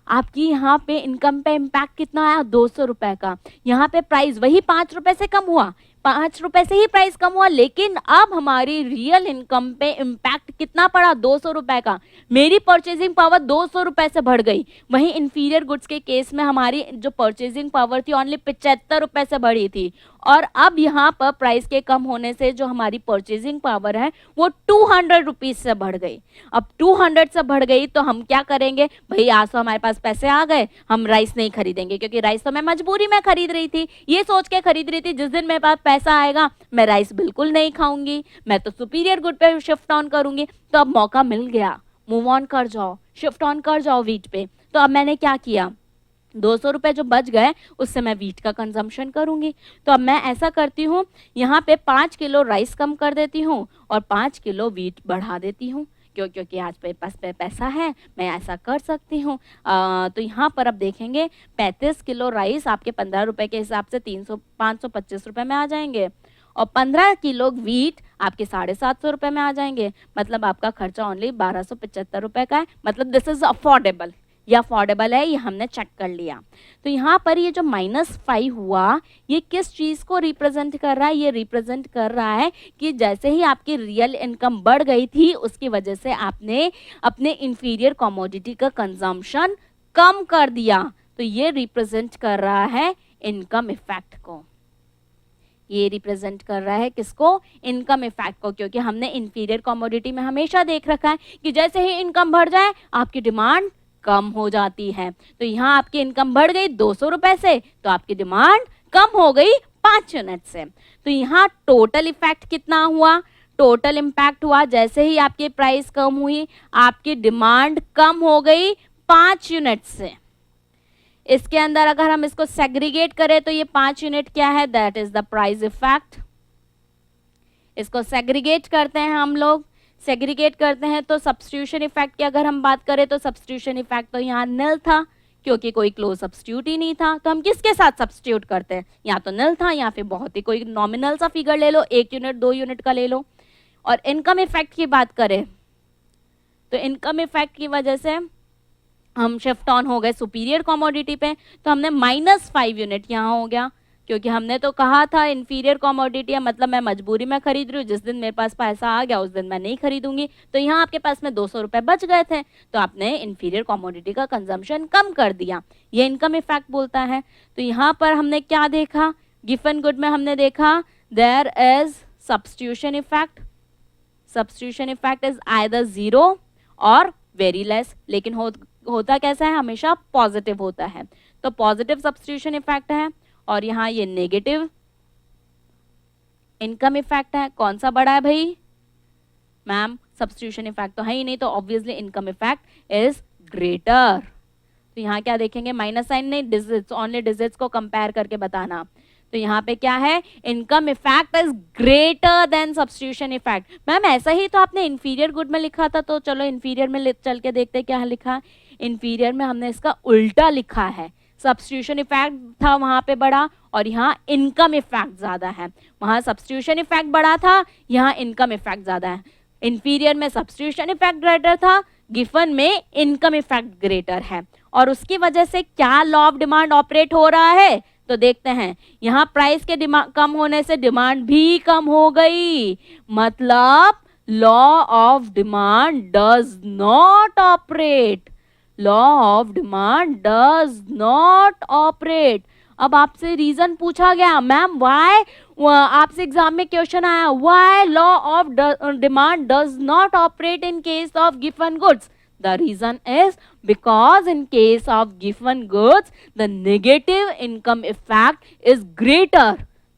आपकी यहाँ पे इनकम पे इम्पैक्ट कितना आया? 200 रुपये का। यहाँ पे प्राइस वही 5 रुपये से कम हुआ, 5 रुपये से ही प्राइस कम हुआ, लेकिन अब हमारी रियल इनकम पे इम्पैक्ट कितना पड़ा? 200 रुपये का। मेरी परचेजिंग पावर 200 रुपये से बढ़ गई। वहीं इंफीरियर गुड्स के केस में हमारी जो परचेजिंग पावर थी ओनली 75 रुपये से बढ़ी थी, और अब यहाँ पर प्राइस के कम होने से जो हमारी परचेजिंग पावर है वो 200 रुपीज से बढ़ गई। अब 200 से बढ़ गई तो हम क्या करेंगे? भाई आज तो हमारे पास पैसे आ गए, हम राइस नहीं खरीदेंगे, क्योंकि राइस तो मैं मजबूरी में खरीद रही थी, ये सोच के खरीद रही थी जिस दिन मेरे पास पैसा आएगा मैं राइस बिल्कुल नहीं खाऊंगी, मैं तो सुपीरियर गुड पे शिफ्ट ऑन करूंगी। तो अब मौका मिल गया, मूव ऑन कर जाओ, शिफ्ट ऑन कर जाओ वीट पे। तो अब मैंने क्या किया? 200 रुपये जो बच गए उससे मैं वीट का कंजम्पशन करूंगी। तो अब मैं ऐसा करती हूँ, यहाँ पे 5 किलो राइस कम कर देती हूँ और 5 किलो वीट बढ़ा देती हूँ, क्योंकि आज पे पास पैसा है, मैं ऐसा कर सकती हूँ। तो यहाँ पर अब देखेंगे 35 किलो राइस आपके 15 रुपये के हिसाब से 525 रुपये में आ जाएंगे, और 15 किलो वीट आपके 750 रुपये में आ जाएंगे, मतलब आपका खर्चा ओनली 1275 रुपये का है। मतलब दिस इज अफोर्डेबल, ये अफोर्डेबल है, ये हमने चेक कर लिया। तो यहाँ पर ये जो -5 हुआ, ये किस चीज़ को रिप्रेजेंट कर रहा है? ये रिप्रेजेंट कर रहा है कि जैसे ही आपकी रियल इनकम बढ़ गई थी उसकी वजह से आपने अपने इंफीरियर कमोडिटी का कंजम्पशन कम कर दिया। तो ये रिप्रेजेंट कर रहा है इनकम इफेक्ट को। ये रिप्रेजेंट कर रहा है किसको? इनकम इफेक्ट को, क्योंकि हमने इंफीरियर कमोडिटी में हमेशा देख रखा है कि जैसे ही इनकम बढ़ जाए आपकी डिमांड कम हो जाती है। तो यहाँ आपकी इनकम बढ़ गई 200 रुपए से, तो आपकी डिमांड कम हो गई 5 यूनिट से। तो यहाँ टोटल इफेक्ट कितना हुआ? टोटल इम्पैक्ट हुआ जैसे ही आपकी प्राइस कम हुई आपकी डिमांड कम हो गई 5 यूनिट से। इसके अंदर अगर हम इसको सेग्रीगेट करें तो ये 5 यूनिट क्या है? That is the price effect. इसको सेग्रीगेट करते हैं हम लोग, सेग्रीगेट करते हैं तो सब्स्टिट्यूशन इफेक्ट की अगर हम बात करें तो सब्स्टिट्यूशन इफेक्ट तो यहाँ निल था, क्योंकि कोई क्लोज सब्स्टिट्यूट ही नहीं था। तो हम किसके साथ सब्स्टिट्यूट करते हैं? या तो निल था या फिर बहुत ही कोई नॉमिनल सा फिगर ले लो, 1 यूनिट 2 यूनिट का ले लो। और इनकम इफेक्ट की बात करें तो इनकम इफेक्ट की वजह से हम शिफ्ट ऑन हो गए सुपीरियर कमोडिटी पे, तो हमने -5 यूनिट यहाँ हो गया, क्योंकि हमने तो कहा था इंफीरियर कमोडिटी है, मतलब मैं मजबूरी में खरीद रही हूँ, जिस दिन मेरे पास पैसा आ गया उस दिन मैं नहीं खरीदूंगी। तो यहाँ आपके पास में 200 रुपये बच गए थे, तो आपने इंफीरियर कमोडिटी का कंजम्पशन कम कर दिया, ये इनकम इफेक्ट बोलता है। तो यहाँ पर हमने क्या देखा? गिवन गुड में हमने देखा there is substitution effect. Substitution effect is either 0 or very less, लेकिन होता कैसा है? हमेशा पॉजिटिव होता है। तो पॉजिटिव सब्स्टिट्यूशन इफेक्ट है, और यहाँ ये नेगेटिव इनकम इफेक्ट है। कौन सा बड़ा है भाई? मैम सब्स्टिट्यूशन इफेक्ट तो है ही नहीं, तो obviously income effect is greater. तो यहाँ क्या देखेंगे? माइनस साइन नहीं, डिजिट्स, ओनली डिजिट्स को कंपेयर करके बताना। तो यहाँ पे क्या है? Income effect is greater than substitution effect. Ma'am ऐसा ही तो आपने इंफीरियर गुड में लिखा था, तो चलो इंफीरियर में चल के देखते क्या लिखा। इंफीरियर में हमने इसका उल्टा लिखा है, सब्स्टिट्यूशन इफेक्ट था वहां पे बड़ा, और यहाँ इनकम इफेक्ट ज्यादा है। वहां सब्स्टिट्यूशन इफेक्ट बड़ा था, यहाँ इनकम इफेक्ट ज्यादा है। इंफीरियर में सब्स्टिट्यूशन इफेक्ट ग्रेटर था, गिवन में इनकम इफेक्ट ग्रेटर है। और उसकी वजह से क्या लॉ ऑफ डिमांड ऑपरेट हो रहा है? तो देखते हैं, यहाँ प्राइस के कम होने से डिमांड भी कम हो गई, मतलब law of demand does not operate. Law of demand does not operate. अब आपसे रीजन पूछा गया, मैम व्हाई, आपसे एग्जाम में क्वेश्चन आया, why law of demand does not operate in case of given goods? The reason is because in case of given goods, the negative income effect is greater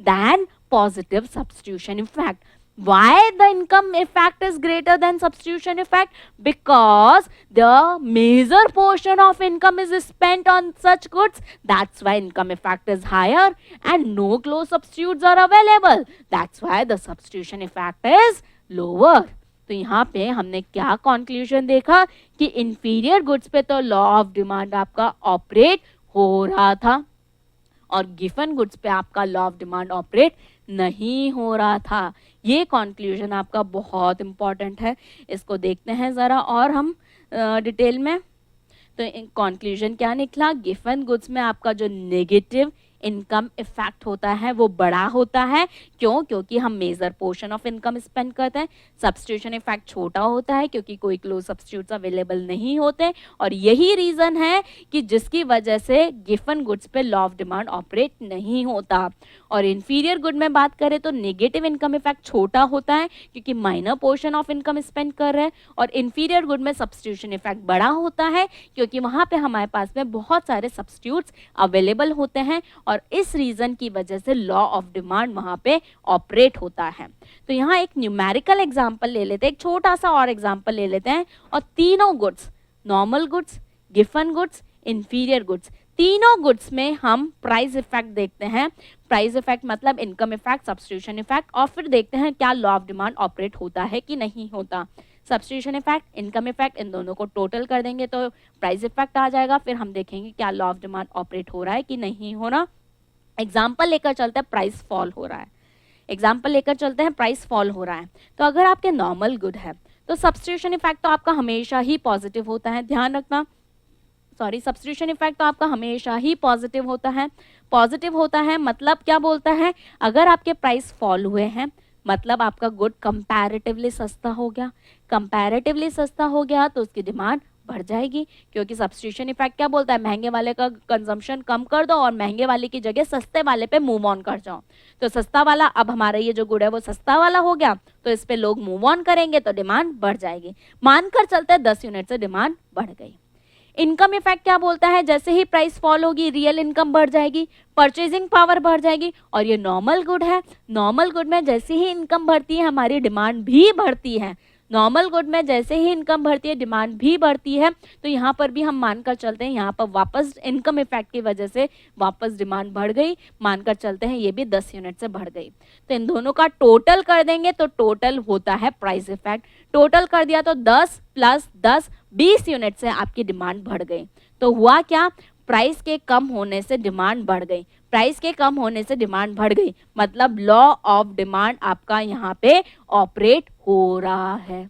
than positive substitution effect. Why the income effect is greater than substitution effect? Because the major portion of income is spent on such goods. That's why income effect is higher and no close substitutes are available. That's why the substitution effect is lower. तो यहाँ पे हमने क्या conclusion देखा कि inferior goods पे तो law of demand आपका ऑपरेट हो रहा था और गिवन गुड्स पे आपका लॉ ऑफ डिमांड ऑपरेट नहीं हो रहा था। ये कंक्लूजन आपका बहुत इंपॉर्टेंट है, इसको देखते हैं ज़रा और हम डिटेल में। तो कंक्लूजन क्या निकला, गिवन गुड्स में आपका जो नेगेटिव इनकम इफेक्ट होता है वो बड़ा होता है। क्यों? क्योंकि हम major portion of income spend करते हैं। सब्स्टिट्यूशन इफेक्ट छोटा होता है क्योंकि कोई क्लोज सब्स्टिट्यूट्स अवेलेबल नहीं होते और यही रीजन है कि जिसकी वजह से गिवन गुड्स पे लॉ ऑफ डिमांड ऑपरेट नहीं होता। और इंफीरियर गुड में बात करें तो नेगेटिव इनकम इफेक्ट छोटा होता है क्योंकि minor portion of income spend कर रहे हैं और इंफीरियर गुड में सब्स्टिट्यूशन इफेक्ट बड़ा होता है क्योंकि वहाँ पे हमारे पास में बहुत सारे सब्स्टिट्यूट्स अवेलेबल होते हैं और इस रीजन की वजह से लॉ ऑफ डिमांड वहाँ पे ऑपरेट होता है। तो यहाँ एक न्यूमेरिकल एग्जाम्पल ले लेते हैं, एक छोटा सा और एग्जाम्पल ले लेते हैं और तीनों goods, normal goods, given goods, inferior goods, तीनों गुड्स में हम प्राइस इफेक्ट देखते हैं। प्राइस इफेक्ट मतलब इनकम इफेक्ट, सब्स्टिट्यूशन इफेक्ट और फिर देखते हैं क्या लॉ ऑफ डिमांड ऑपरेट होता है कि नहीं होता। सब्स्टिट्यूशन इफेक्ट, इनकम इफेक्ट, इन दोनों को टोटल कर देंगे तो प्राइस इफेक्ट आ जाएगा। फिर हम देखेंगे क्या लॉ ऑफ डिमांड ऑपरेट हो रहा है कि नहीं हो रहा। एग्जाम्पल लेकर चलते हैं, प्राइस फॉल हो रहा है। एग्जाम्पल लेकर चलते हैं, प्राइस फॉल हो रहा है। तो अगर आपके नॉर्मल गुड है तो सब्स्टिट्यूशन इफेक्ट तो आपका हमेशा ही पॉजिटिव होता है, ध्यान रखना। सब्स्टिट्यूशन इफेक्ट तो आपका हमेशा ही पॉजिटिव होता है। पॉजिटिव होता है मतलब क्या बोलता है, अगर आपके प्राइस फॉल हुए हैं मतलब आपका गुड कंपैरेटिवली सस्ता हो गया। कंपैरेटिवली सस्ता हो गया तो उसकी डिमांड बढ़ जाएगी क्योंकि सब्स्टिट्यूशन इफेक्ट क्या बोलता है, महंगे वाले का कंजम्पशन कम कर दो और महंगे वाले की जगह सस्ते वाले पे मूव ऑन कर जाओ। तो सस्ता वाला, अब हमारा ये जो गुड है वो सस्ता वाला हो गया तो इस पे लोग मूव ऑन करेंगे तो डिमांड बढ़ जाएगी। मानकर चलते हैं 10 यूनिट से डिमांड बढ़ गई। इनकम इफेक्ट क्या बोलता है, जैसे ही प्राइस फॉल होगी रियल इनकम बढ़ जाएगी, परचेजिंग पावर बढ़ जाएगी। और ये नॉर्मल गुड है, नॉर्मल गुड में जैसे ही इनकम बढ़ती है हमारी डिमांड भी बढ़ती है। नॉर्मल गुड में जैसे ही इनकम बढ़ती है डिमांड भी बढ़ती है। तो यहाँ पर भी हम मानकर चलते हैं यहाँ पर वापस इनकम इफेक्ट की वजह से वापस डिमांड बढ़ गई। मानकर चलते हैं ये भी 10 यूनिट से बढ़ गई। तो इन दोनों का टोटल कर देंगे तो टोटल होता है प्राइस इफेक्ट। टोटल कर दिया तो 10 + 10 20 यूनिट से आपकी डिमांड बढ़ गई। तो हुआ क्या, प्राइस के कम होने से डिमांड बढ़ गई। प्राइस के कम होने से डिमांड बढ़ गई मतलब लॉ ऑफ डिमांड आपका यहाँ पे ऑपरेट हो रहा है।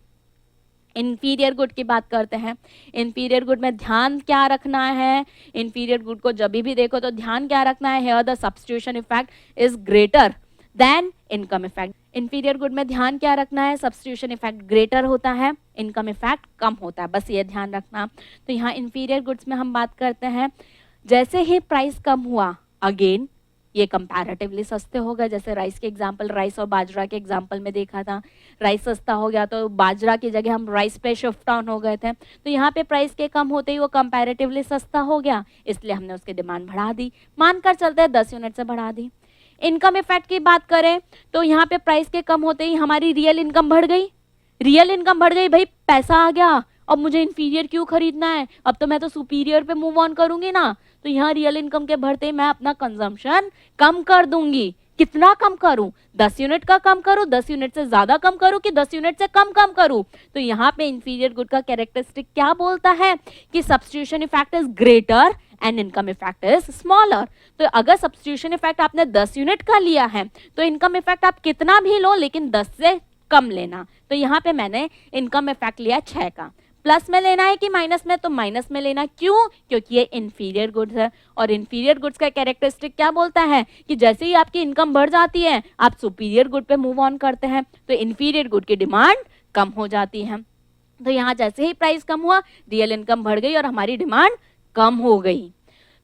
इंफीरियर गुड की बात करते हैं। इंफीरियर गुड में ध्यान क्या रखना है, इंफीरियर गुड को जब भी देखो तो ध्यान क्या रखना है, here the substitution effect is greater than income effect. Inferior good में ध्यान क्या रखना है, सब्स्टिट्यूशन इफेक्ट ग्रेटर होता है, इनकम इफेक्ट कम होता है, बस ये ध्यान रखना। तो यहाँ इंफीरियर गुड्स में हम बात करते हैं जैसे ही प्राइस कम हुआ अगेन ये कंपैरेटिवली सस्ते हो गए। जैसे राइस के एग्जांपल, राइस और बाजरा के एग्जांपल में देखा था, राइस सस्ता हो गया तो बाजरा की जगह हम राइस पे शिफ्ट ऑन हो गए थे। तो यहाँ पे प्राइस के कम होते ही वो कंपैरेटिवली सस्ता हो गया इसलिए हमने उसकी डिमांड बढ़ा दी। मानकर चलते हैं 10 यूनिट से बढ़ा दी। इनकम इफेक्ट की बात करें तो यहाँ पे प्राइस के कम होते ही हमारी रियल इनकम बढ़ गई। रियल इनकम बढ़ गई, भाई पैसा आ गया, अब मुझे इंफीरियर क्यों खरीदना है, अब तो मैं तो सुपीरियर पे मूव ऑन करूंगी ना। तो यहाँ रियल इनकम के बढ़ते ही मैं अपना कंजम्पशन कम कर दूंगी। कितना कम करूं, 10 यूनिट का कम करूं, 10 यूनिट से ज्यादा कम करूं कि 10 यूनिट से कम करूं। तो यहाँ पे इंफीरियर गुड का कैरेक्टरिस्टिक क्या बोलता है कि substitution effect is greater and income effect is smaller. तो अगर सब्स्टिट्यूशन इफेक्ट आपने 10 यूनिट का लिया है तो इनकम इफेक्ट आप कितना भी लो लेकिन 10 से कम लेना। तो यहाँ पे मैंने इनकम इफेक्ट लिया 6 का। प्लस में लेना है कि माइनस में, तो माइनस में लेना। क्यों? क्योंकि ये इंफीरियर गुड्स है और इंफीरियर गुड्स का कैरेक्टरिस्टिक क्या बोलता है कि जैसे ही आपकी इनकम बढ़ जाती है आप सुपीरियर गुड पे मूव ऑन करते हैं तो इंफीरियर गुड की डिमांड कम हो जाती है। तो यहाँ जैसे ही प्राइस कम हुआ रियल इनकम बढ़ गई और हमारी डिमांड कम हो गई।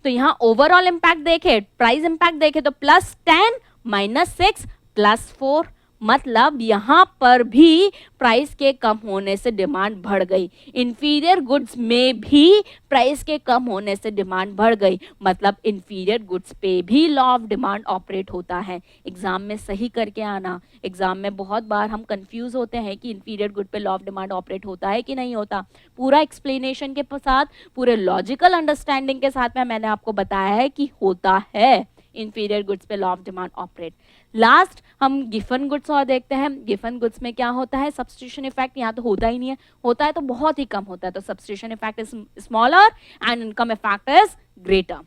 तो तो यहाँ ओवरऑल इम्पैक्ट देखे, प्राइस इम्पैक्ट देखे तो +10 -6 +4, मतलब यहाँ पर भी प्राइस के कम होने से डिमांड बढ़ गई। इंफीरियर गुड्स में भी प्राइस के कम होने से डिमांड बढ़ गई, मतलब इंफीरियर गुड्स पे भी लॉ ऑफ डिमांड ऑपरेट होता है। एग्जाम में सही करके आना। एग्जाम में बहुत बार हम कंफ्यूज होते हैं कि इंफीरियर गुड पे लॉ ऑफ डिमांड ऑपरेट होता है कि नहीं होता। पूरा एक्सप्लेनेशन के साथ, पूरे लॉजिकल अंडरस्टैंडिंग के साथ में मैंने आपको बताया है कि होता है इंफीरियर गुड्स पे law of demand operate. Last हम गिफन गुड्स और देखते हैं। गिफन गुड्स में क्या होता है, सब्स्टिट्यूशन इफेक्ट यहाँ तो होता ही नहीं है, होता है तो बहुत ही कम होता है, तो substitution effect is smaller and income effect is greater.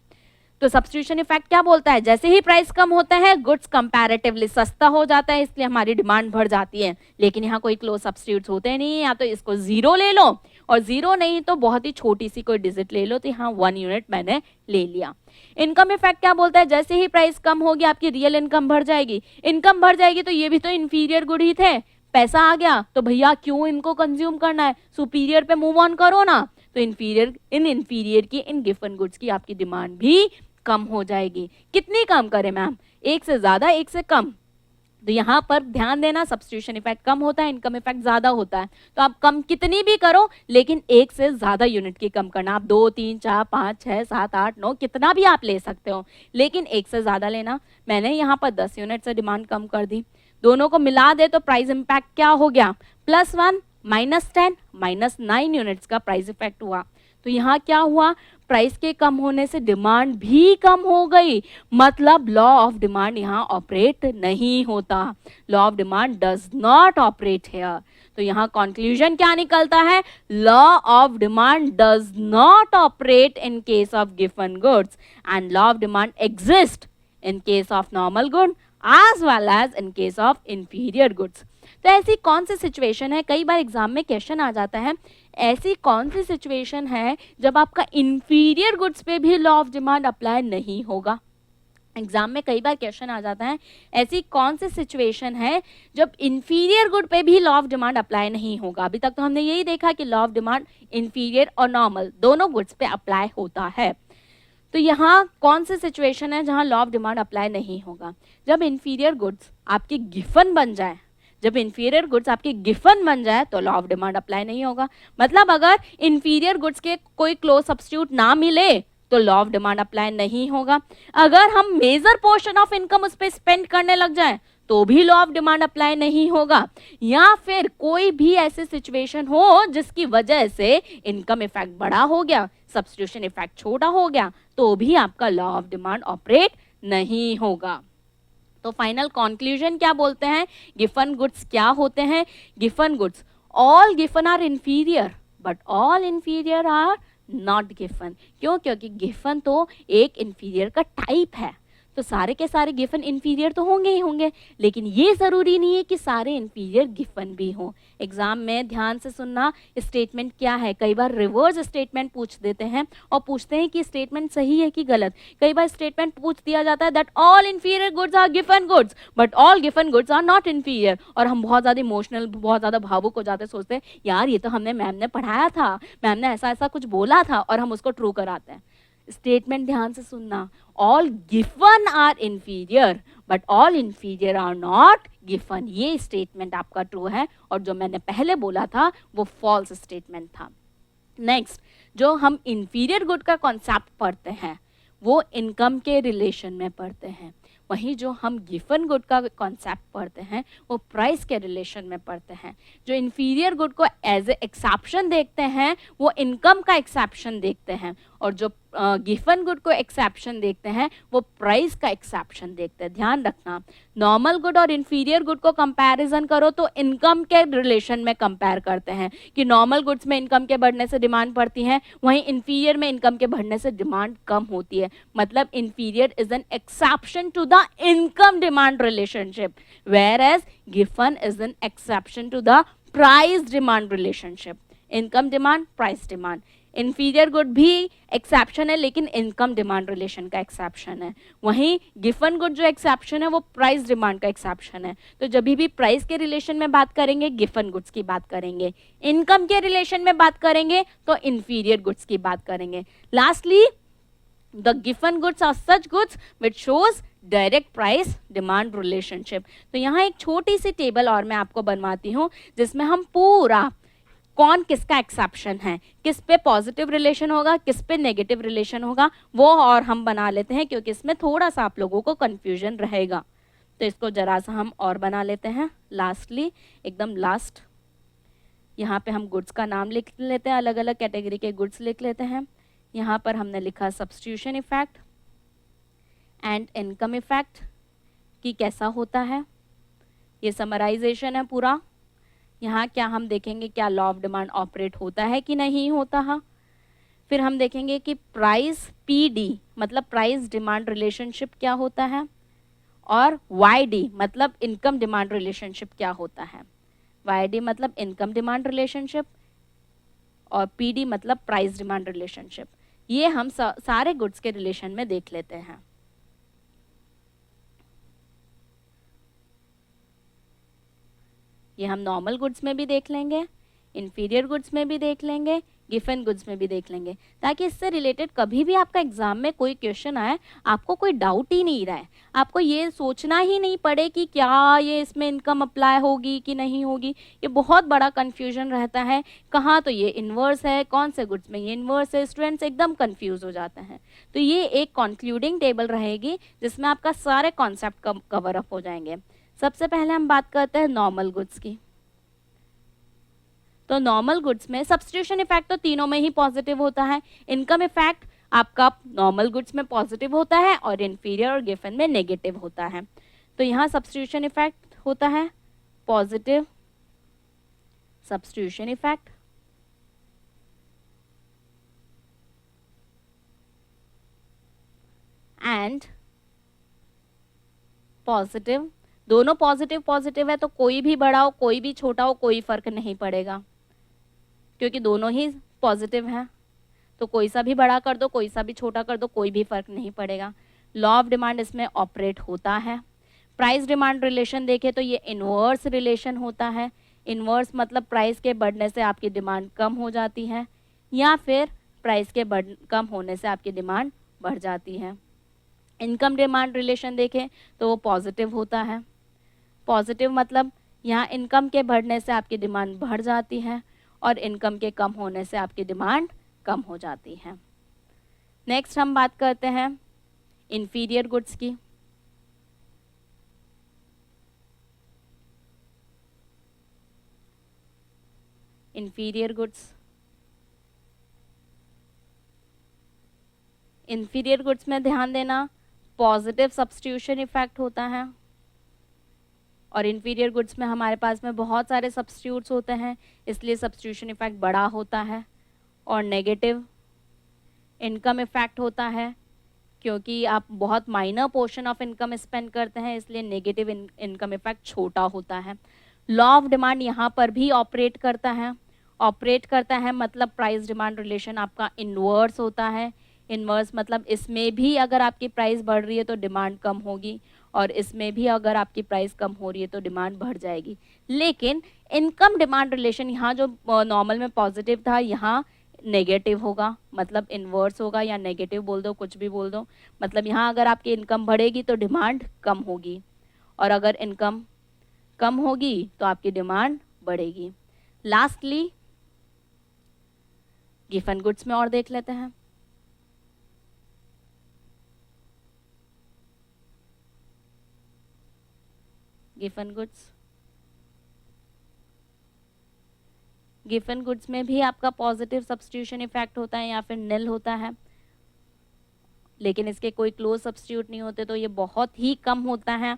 तो सब्स्टिट्यूशन इफेक्ट क्या बोलता है, जैसे ही प्राइस कम होता है गुड्स कंपैरेटिवली सस्ता हो जाता है, इसलिए हमारी डिमांड बढ़ जाती है। लेकिन यहाँ कोई क्लोज सब्स्टिट्यूट्स होते नहीं है, या तो इसको 0 ले लो, और 0 नहीं तो बहुत ही छोटी सी कोई डिजिट ले लो, तो यहाँ 1 यूनिट मैंने ले लिया। इनकम इफेक्ट क्या बोलता है, जैसे ही प्राइस कम होगी आपकी रियल इनकम बढ़ जाएगी। इनकम बढ़ जाएगी तो ये भी तो इंफीरियर गुड ही थे, पैसा आ गया तो भैया क्यों इनको कंज्यूम करना है, सुपीरियर पे मूव ऑन करो ना। तो इंफीरियर की, इन गिफन गुड्स की आपकी डिमांड भी कम हो जाएगी। कितनी कम करें मैम, 1 से ज्यादा 1 से कम। तो यहाँ पर ध्यान देना, सब्स्टिट्यूशन इफेक्ट कम होता है, इनकम इफेक्ट ज्यादा होता है। तो आप कम कितनी भी करो, लेकिन 1 से ज्यादा यूनिट की कम करना। आप 2, 3, 4, 5, 6, 7, 8, 9 कितना भी आप ले सकते हो, लेकिन 1 से ज्यादा लेना। मैंने यहाँ पर 10 यूनिट से डिमांड कम कर दी। दोनों को मिला दे तो प्राइस इम्पैक्ट क्या हो गया, +1 -10 -9 यूनिट्स का प्राइस इफेक्ट हुआ। तो यहाँ क्या हुआ, प्राइस के कम होने से डिमांड भी कम हो गई, मतलब लॉ ऑफ डिमांड यहाँ ऑपरेट नहीं होता। Law of demand does not operate here. तो यहाँ कंक्लूजन क्या निकलता है, law of demand does not operate in case of given goods and law of demand exist in case of normal good as well as in case of inferior goods। तो ऐसी कौन सी situation है, कई बार exam में question आ जाता है, ऐसी कौन सी सिचुएशन है जब आपका इंफीरियर गुड्स पे भी लॉ ऑफ डिमांड अप्लाई नहीं होगा। एग्जाम में कई बार क्वेश्चन आ जाता है, ऐसी कौन सी सिचुएशन है जब इंफीरियर गुड पे भी लॉ ऑफ डिमांड अप्लाई नहीं होगा। अभी तक तो हमने यही देखा कि लॉ ऑफ डिमांड इंफीरियर और नॉर्मल दोनों गुड्स पे अप्लाई होता है। तो यहाँ कौन सी सिचुएशन है जहाँ लॉ ऑफ डिमांड अप्लाई नहीं होगा, जब इंफीरियर गुड्स आपकी गिफन बन जाए। जब इंफीरियर गुड्स आपकी गिफन बन जाए तो लॉ ऑफ डिमांड अप्लाई नहीं होगा। मतलब अगर इंफीरियर गुड्स के कोई क्लोज सब्स्टिट्यूट ना मिले तो लॉ ऑफ डिमांड अप्लाई नहीं होगा। अगर हम मेजर पोर्शन ऑफ इनकम उस पर स्पेंड करने लग जाए तो भी लॉ ऑफ डिमांड अप्लाई नहीं होगा। या फिर कोई भी ऐसी सिचुएशन हो जिसकी वजह से इनकम इफेक्ट बड़ा हो गया, सब्स्टिट्यूशन इफेक्ट छोटा हो गया, तो भी आपका लॉ ऑफ डिमांड ऑपरेट नहीं होगा। तो फाइनल कंक्लूजन क्या बोलते हैं, गिफन गुड्स क्या होते हैं, Giffen goods, all Giffen are inferior but all inferior are not Giffen. क्यों, क्योंकि गिफन तो एक इंफीरियर का टाइप है, तो सारे के सारे गिफन इंफीरियर तो होंगे ही होंगे, लेकिन ये जरूरी नहीं है कि सारे इंफीरियर गिफन भी हों। एग्जाम में ध्यान से सुनना, स्टेटमेंट क्या है, कई बार रिवर्स स्टेटमेंट पूछ देते हैं और पूछते हैं कि स्टेटमेंट सही है कि गलत। कई बार स्टेटमेंट पूछ दिया जाता है that all inferior goods are Giffen goods but all Giffen goods are not inferior, और हम बहुत ज्यादा इमोशनल, बहुत ज्यादा भावुक हो जाते, सोचते हैं यार ये तो हमने मैम ने पढ़ाया था, मैम ने ऐसा ऐसा कुछ बोला था, और हम उसको ट्रू कराते हैं। स्टेटमेंट ध्यान से सुनना, all Giffen are inferior but all inferior are not Giffen, ये स्टेटमेंट आपका ट्रू है, और जो मैंने पहले बोला था वो फॉल्स स्टेटमेंट था। नेक्स्ट, जो हम इंफीरियर गुड का कॉन्सेप्ट पढ़ते हैं वो इनकम के रिलेशन में पढ़ते हैं, वहीं जो हम गिफन गुड का कॉन्सेप्ट पढ़ते हैं वो प्राइस के रिलेशन में पढ़ते हैं। जो इंफीरियर गुड को एज ए एक्सेप्शन देखते हैं वो इनकम का एक्सेप्शन देखते हैं, और जो गिफन गुड को एक्सेप्शन देखते हैं वो प्राइस का एक्सेप्शन देखते हैं। ध्यान रखना, नॉर्मल गुड और इंफीरियर गुड को कंपैरिजन करो तो इनकम के रिलेशन में कंपेयर करते हैं कि नॉर्मल गुड्स में इनकम के बढ़ने से डिमांड बढ़ती है, वहीं इंफीरियर में इनकम के बढ़ने से डिमांड कम होती है। मतलब inferior is an exception to the income demand relationship, whereas given is an exception to the price demand relationship। Income demand, price demand, inferior good भी एक्सेप्शन है लेकिन इनकम डिमांड रिलेशन का एक्सेप्शन है, वहीं Giffen good जो exception है वो price demand का एक्सेप्शन है। तो जब भी प्राइस के रिलेशन में बात करेंगे गिफन गुड्स की बात करेंगे, इनकम के रिलेशन में बात करेंगे तो इंफीरियर गुड्स की बात करेंगे। Lastly The given goods are such goods which shows direct price demand relationship. तो यहाँ एक छोटी सी टेबल और मैं आपको बनवाती हूँ जिसमें हम पूरा कौन किसका एक्सेप्शन है, किस पे पॉजिटिव रिलेशन होगा, किस पे नेगेटिव रिलेशन होगा, वो और हम बना लेते हैं क्योंकि इसमें थोड़ा सा आप लोगों को कंफ्यूजन रहेगा। तो इसको जरा सा हम और बना लेते हैं। लास्टली, एकदम लास्ट, यहाँ पे हम गुड्स का नाम लिख लेते हैं, अलग अलग कैटेगरी के गुड्स लिख लेते हैं। यहाँ पर हमने लिखा substitution effect and income effect कि कैसा होता है, ये समराइजेशन है पूरा। यहाँ क्या हम देखेंगे, क्या लॉ ऑफ डिमांड ऑपरेट होता है कि नहीं होता है। फिर हम देखेंगे कि प्राइस पीडी मतलब प्राइस डिमांड रिलेशनशिप क्या होता है, और वाईडी मतलब इनकम डिमांड रिलेशनशिप क्या होता है। वाईडी मतलब इनकम डिमांड रिलेशनशिप और पीडी मतलब प्राइस डिमांड रिलेशनशिप। ये हम सारे गुड्स के रिलेशन में देख लेते हैं। ये हम नॉर्मल गुड्स में भी देख लेंगे, इंफीरियर गुड्स में भी देख लेंगे, गिवन गुड्स में भी देख लेंगे, ताकि इससे रिलेटेड कभी भी आपका एग्जाम में कोई क्वेश्चन आए आपको कोई डाउट ही नहीं रहे, आपको ये सोचना ही नहीं पड़े कि क्या ये इसमें इनकम अप्लाई होगी कि नहीं होगी। ये बहुत बड़ा कंफ्यूजन रहता है, कहाँ तो ये इन्वर्स है, कौन से गुड्स में ये इन्वर्स है, स्टूडेंट्स एकदम कंफ्यूज हो जाते हैं। तो ये एक कंक्लूडिंग टेबल रहेगी जिसमें आपका सारे कॉन्सेप्ट कवर अप हो जाएंगे। सबसे पहले हम बात करते हैं नॉर्मल गुड्स की। तो नॉर्मल गुड्स में सब्स्टिट्यूशन इफेक्ट तो तीनों में ही पॉजिटिव होता है। इनकम इफेक्ट आपका नॉर्मल गुड्स में पॉजिटिव होता है और इंफीरियर और गिवन में नेगेटिव होता है। तो यहाँ सब्स्टिट्यूशन इफेक्ट होता है positive substitution effect, and positive. दोनों पॉजिटिव पॉजिटिव है तो कोई भी बड़ा हो कोई भी छोटा हो कोई फर्क नहीं पड़ेगा क्योंकि दोनों ही पॉजिटिव हैं। तो कोई सा भी बड़ा कर दो कोई सा भी छोटा कर दो कोई भी फर्क नहीं पड़ेगा। लॉ ऑफ डिमांड इसमें ऑपरेट होता है। प्राइस डिमांड रिलेशन देखें तो ये इनवर्स रिलेशन होता है। इनवर्स मतलब प्राइस के बढ़ने से आपकी डिमांड कम हो जाती है या फिर प्राइस के कम होने से आपकी डिमांड बढ़ जाती है। इनकम डिमांड रिलेशन देखें तो वो पॉजिटिव होता है। पॉजिटिव मतलब यहाँ इनकम के बढ़ने से आपकी डिमांड बढ़ जाती है और इनकम के कम होने से आपकी डिमांड कम हो जाती है। नेक्स्ट हम बात करते हैं इंफीरियर गुड्स की। इंफीरियर गुड्स, इंफीरियर गुड्स में ध्यान देना पॉजिटिव सब्स्टिट्यूशन इफेक्ट होता है और इंफीरियर गुड्स में हमारे पास में बहुत सारे सब्स्टिट्यूट्स होते हैं इसलिए सब्स्टिट्यूशन इफेक्ट बड़ा होता है। और नेगेटिव इनकम इफेक्ट होता है क्योंकि आप बहुत minor portion of income spend करते हैं इसलिए नेगेटिव इनकम इफेक्ट छोटा होता है। लॉ ऑफ डिमांड यहाँ पर भी ऑपरेट करता है। ऑपरेट करता है मतलब प्राइस डिमांड रिलेशन आपका इनवर्स होता है। इनवर्स मतलब इसमें भी अगर आपकी प्राइस बढ़ रही है तो डिमांड कम होगी और इसमें भी अगर आपकी प्राइस कम हो रही है तो डिमांड बढ़ जाएगी। लेकिन इनकम डिमांड रिलेशन यहाँ जो नॉर्मल में पॉजिटिव था यहाँ नेगेटिव होगा, मतलब इनवर्स होगा या नेगेटिव बोल दो, कुछ भी बोल दो। मतलब यहाँ अगर आपकी इनकम बढ़ेगी तो डिमांड कम होगी और अगर इनकम कम होगी तो आपकी डिमांड बढ़ेगी। लास्टली गिवन गुड्स में और देख लेते हैं। गिवन गुड्स, गिवन गुड्स में भी आपका पॉजिटिव सब्स्टिट्यूशन इफेक्ट होता है या फिर निल होता है, लेकिन इसके कोई क्लोज सब्स्टिट्यूट नहीं होते तो ये बहुत ही कम होता है।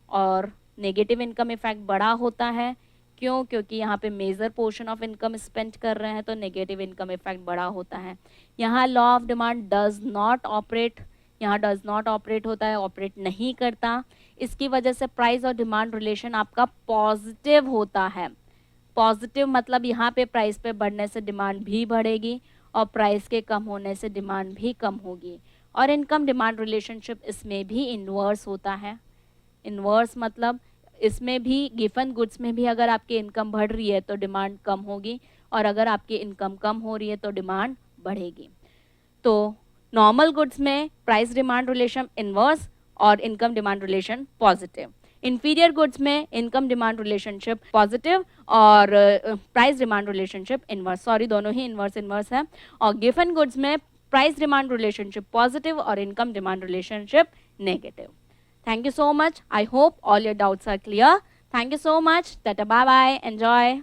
और नेगेटिव इनकम इफेक्ट बड़ा होता है, क्यों? क्योंकि यहाँ पे major portion of income spend कर रहे हैं तो नेगेटिव इनकम इफेक्ट बड़ा होता है। यहाँ law of demand does not operate, यहाँ डज नॉट ऑपरेट होता है, ऑपरेट नहीं करता। इसकी वजह से प्राइस और डिमांड रिलेशन आपका पॉजिटिव होता है। पॉजिटिव मतलब यहाँ पे प्राइस पे बढ़ने से डिमांड भी बढ़ेगी और प्राइस के कम होने से डिमांड भी कम होगी। और इनकम डिमांड रिलेशनशिप इसमें भी इनवर्स होता है। इनवर्स मतलब इसमें भी गिवन गुड्स में भी अगर आपकी इनकम बढ़ रही है तो डिमांड कम होगी और अगर आपकी इनकम कम हो रही है तो डिमांड बढ़ेगी। तो नॉर्मल गुड्स में प्राइस डिमांड रिलेशन इनवर्स और income demand relation positive. Inferior goods में इनकम डिमांड रिलेशनशिप पॉजिटिव और price demand relationship inverse, sorry दोनों ही इनवर्स है। और गिवन गुड्स में प्राइस डिमांड रिलेशनशिप पॉजिटिव और income demand relationship negative. Thank you so much. I hope all your doubts are clear. Thank you so much. Tata, bye bye. Enjoy.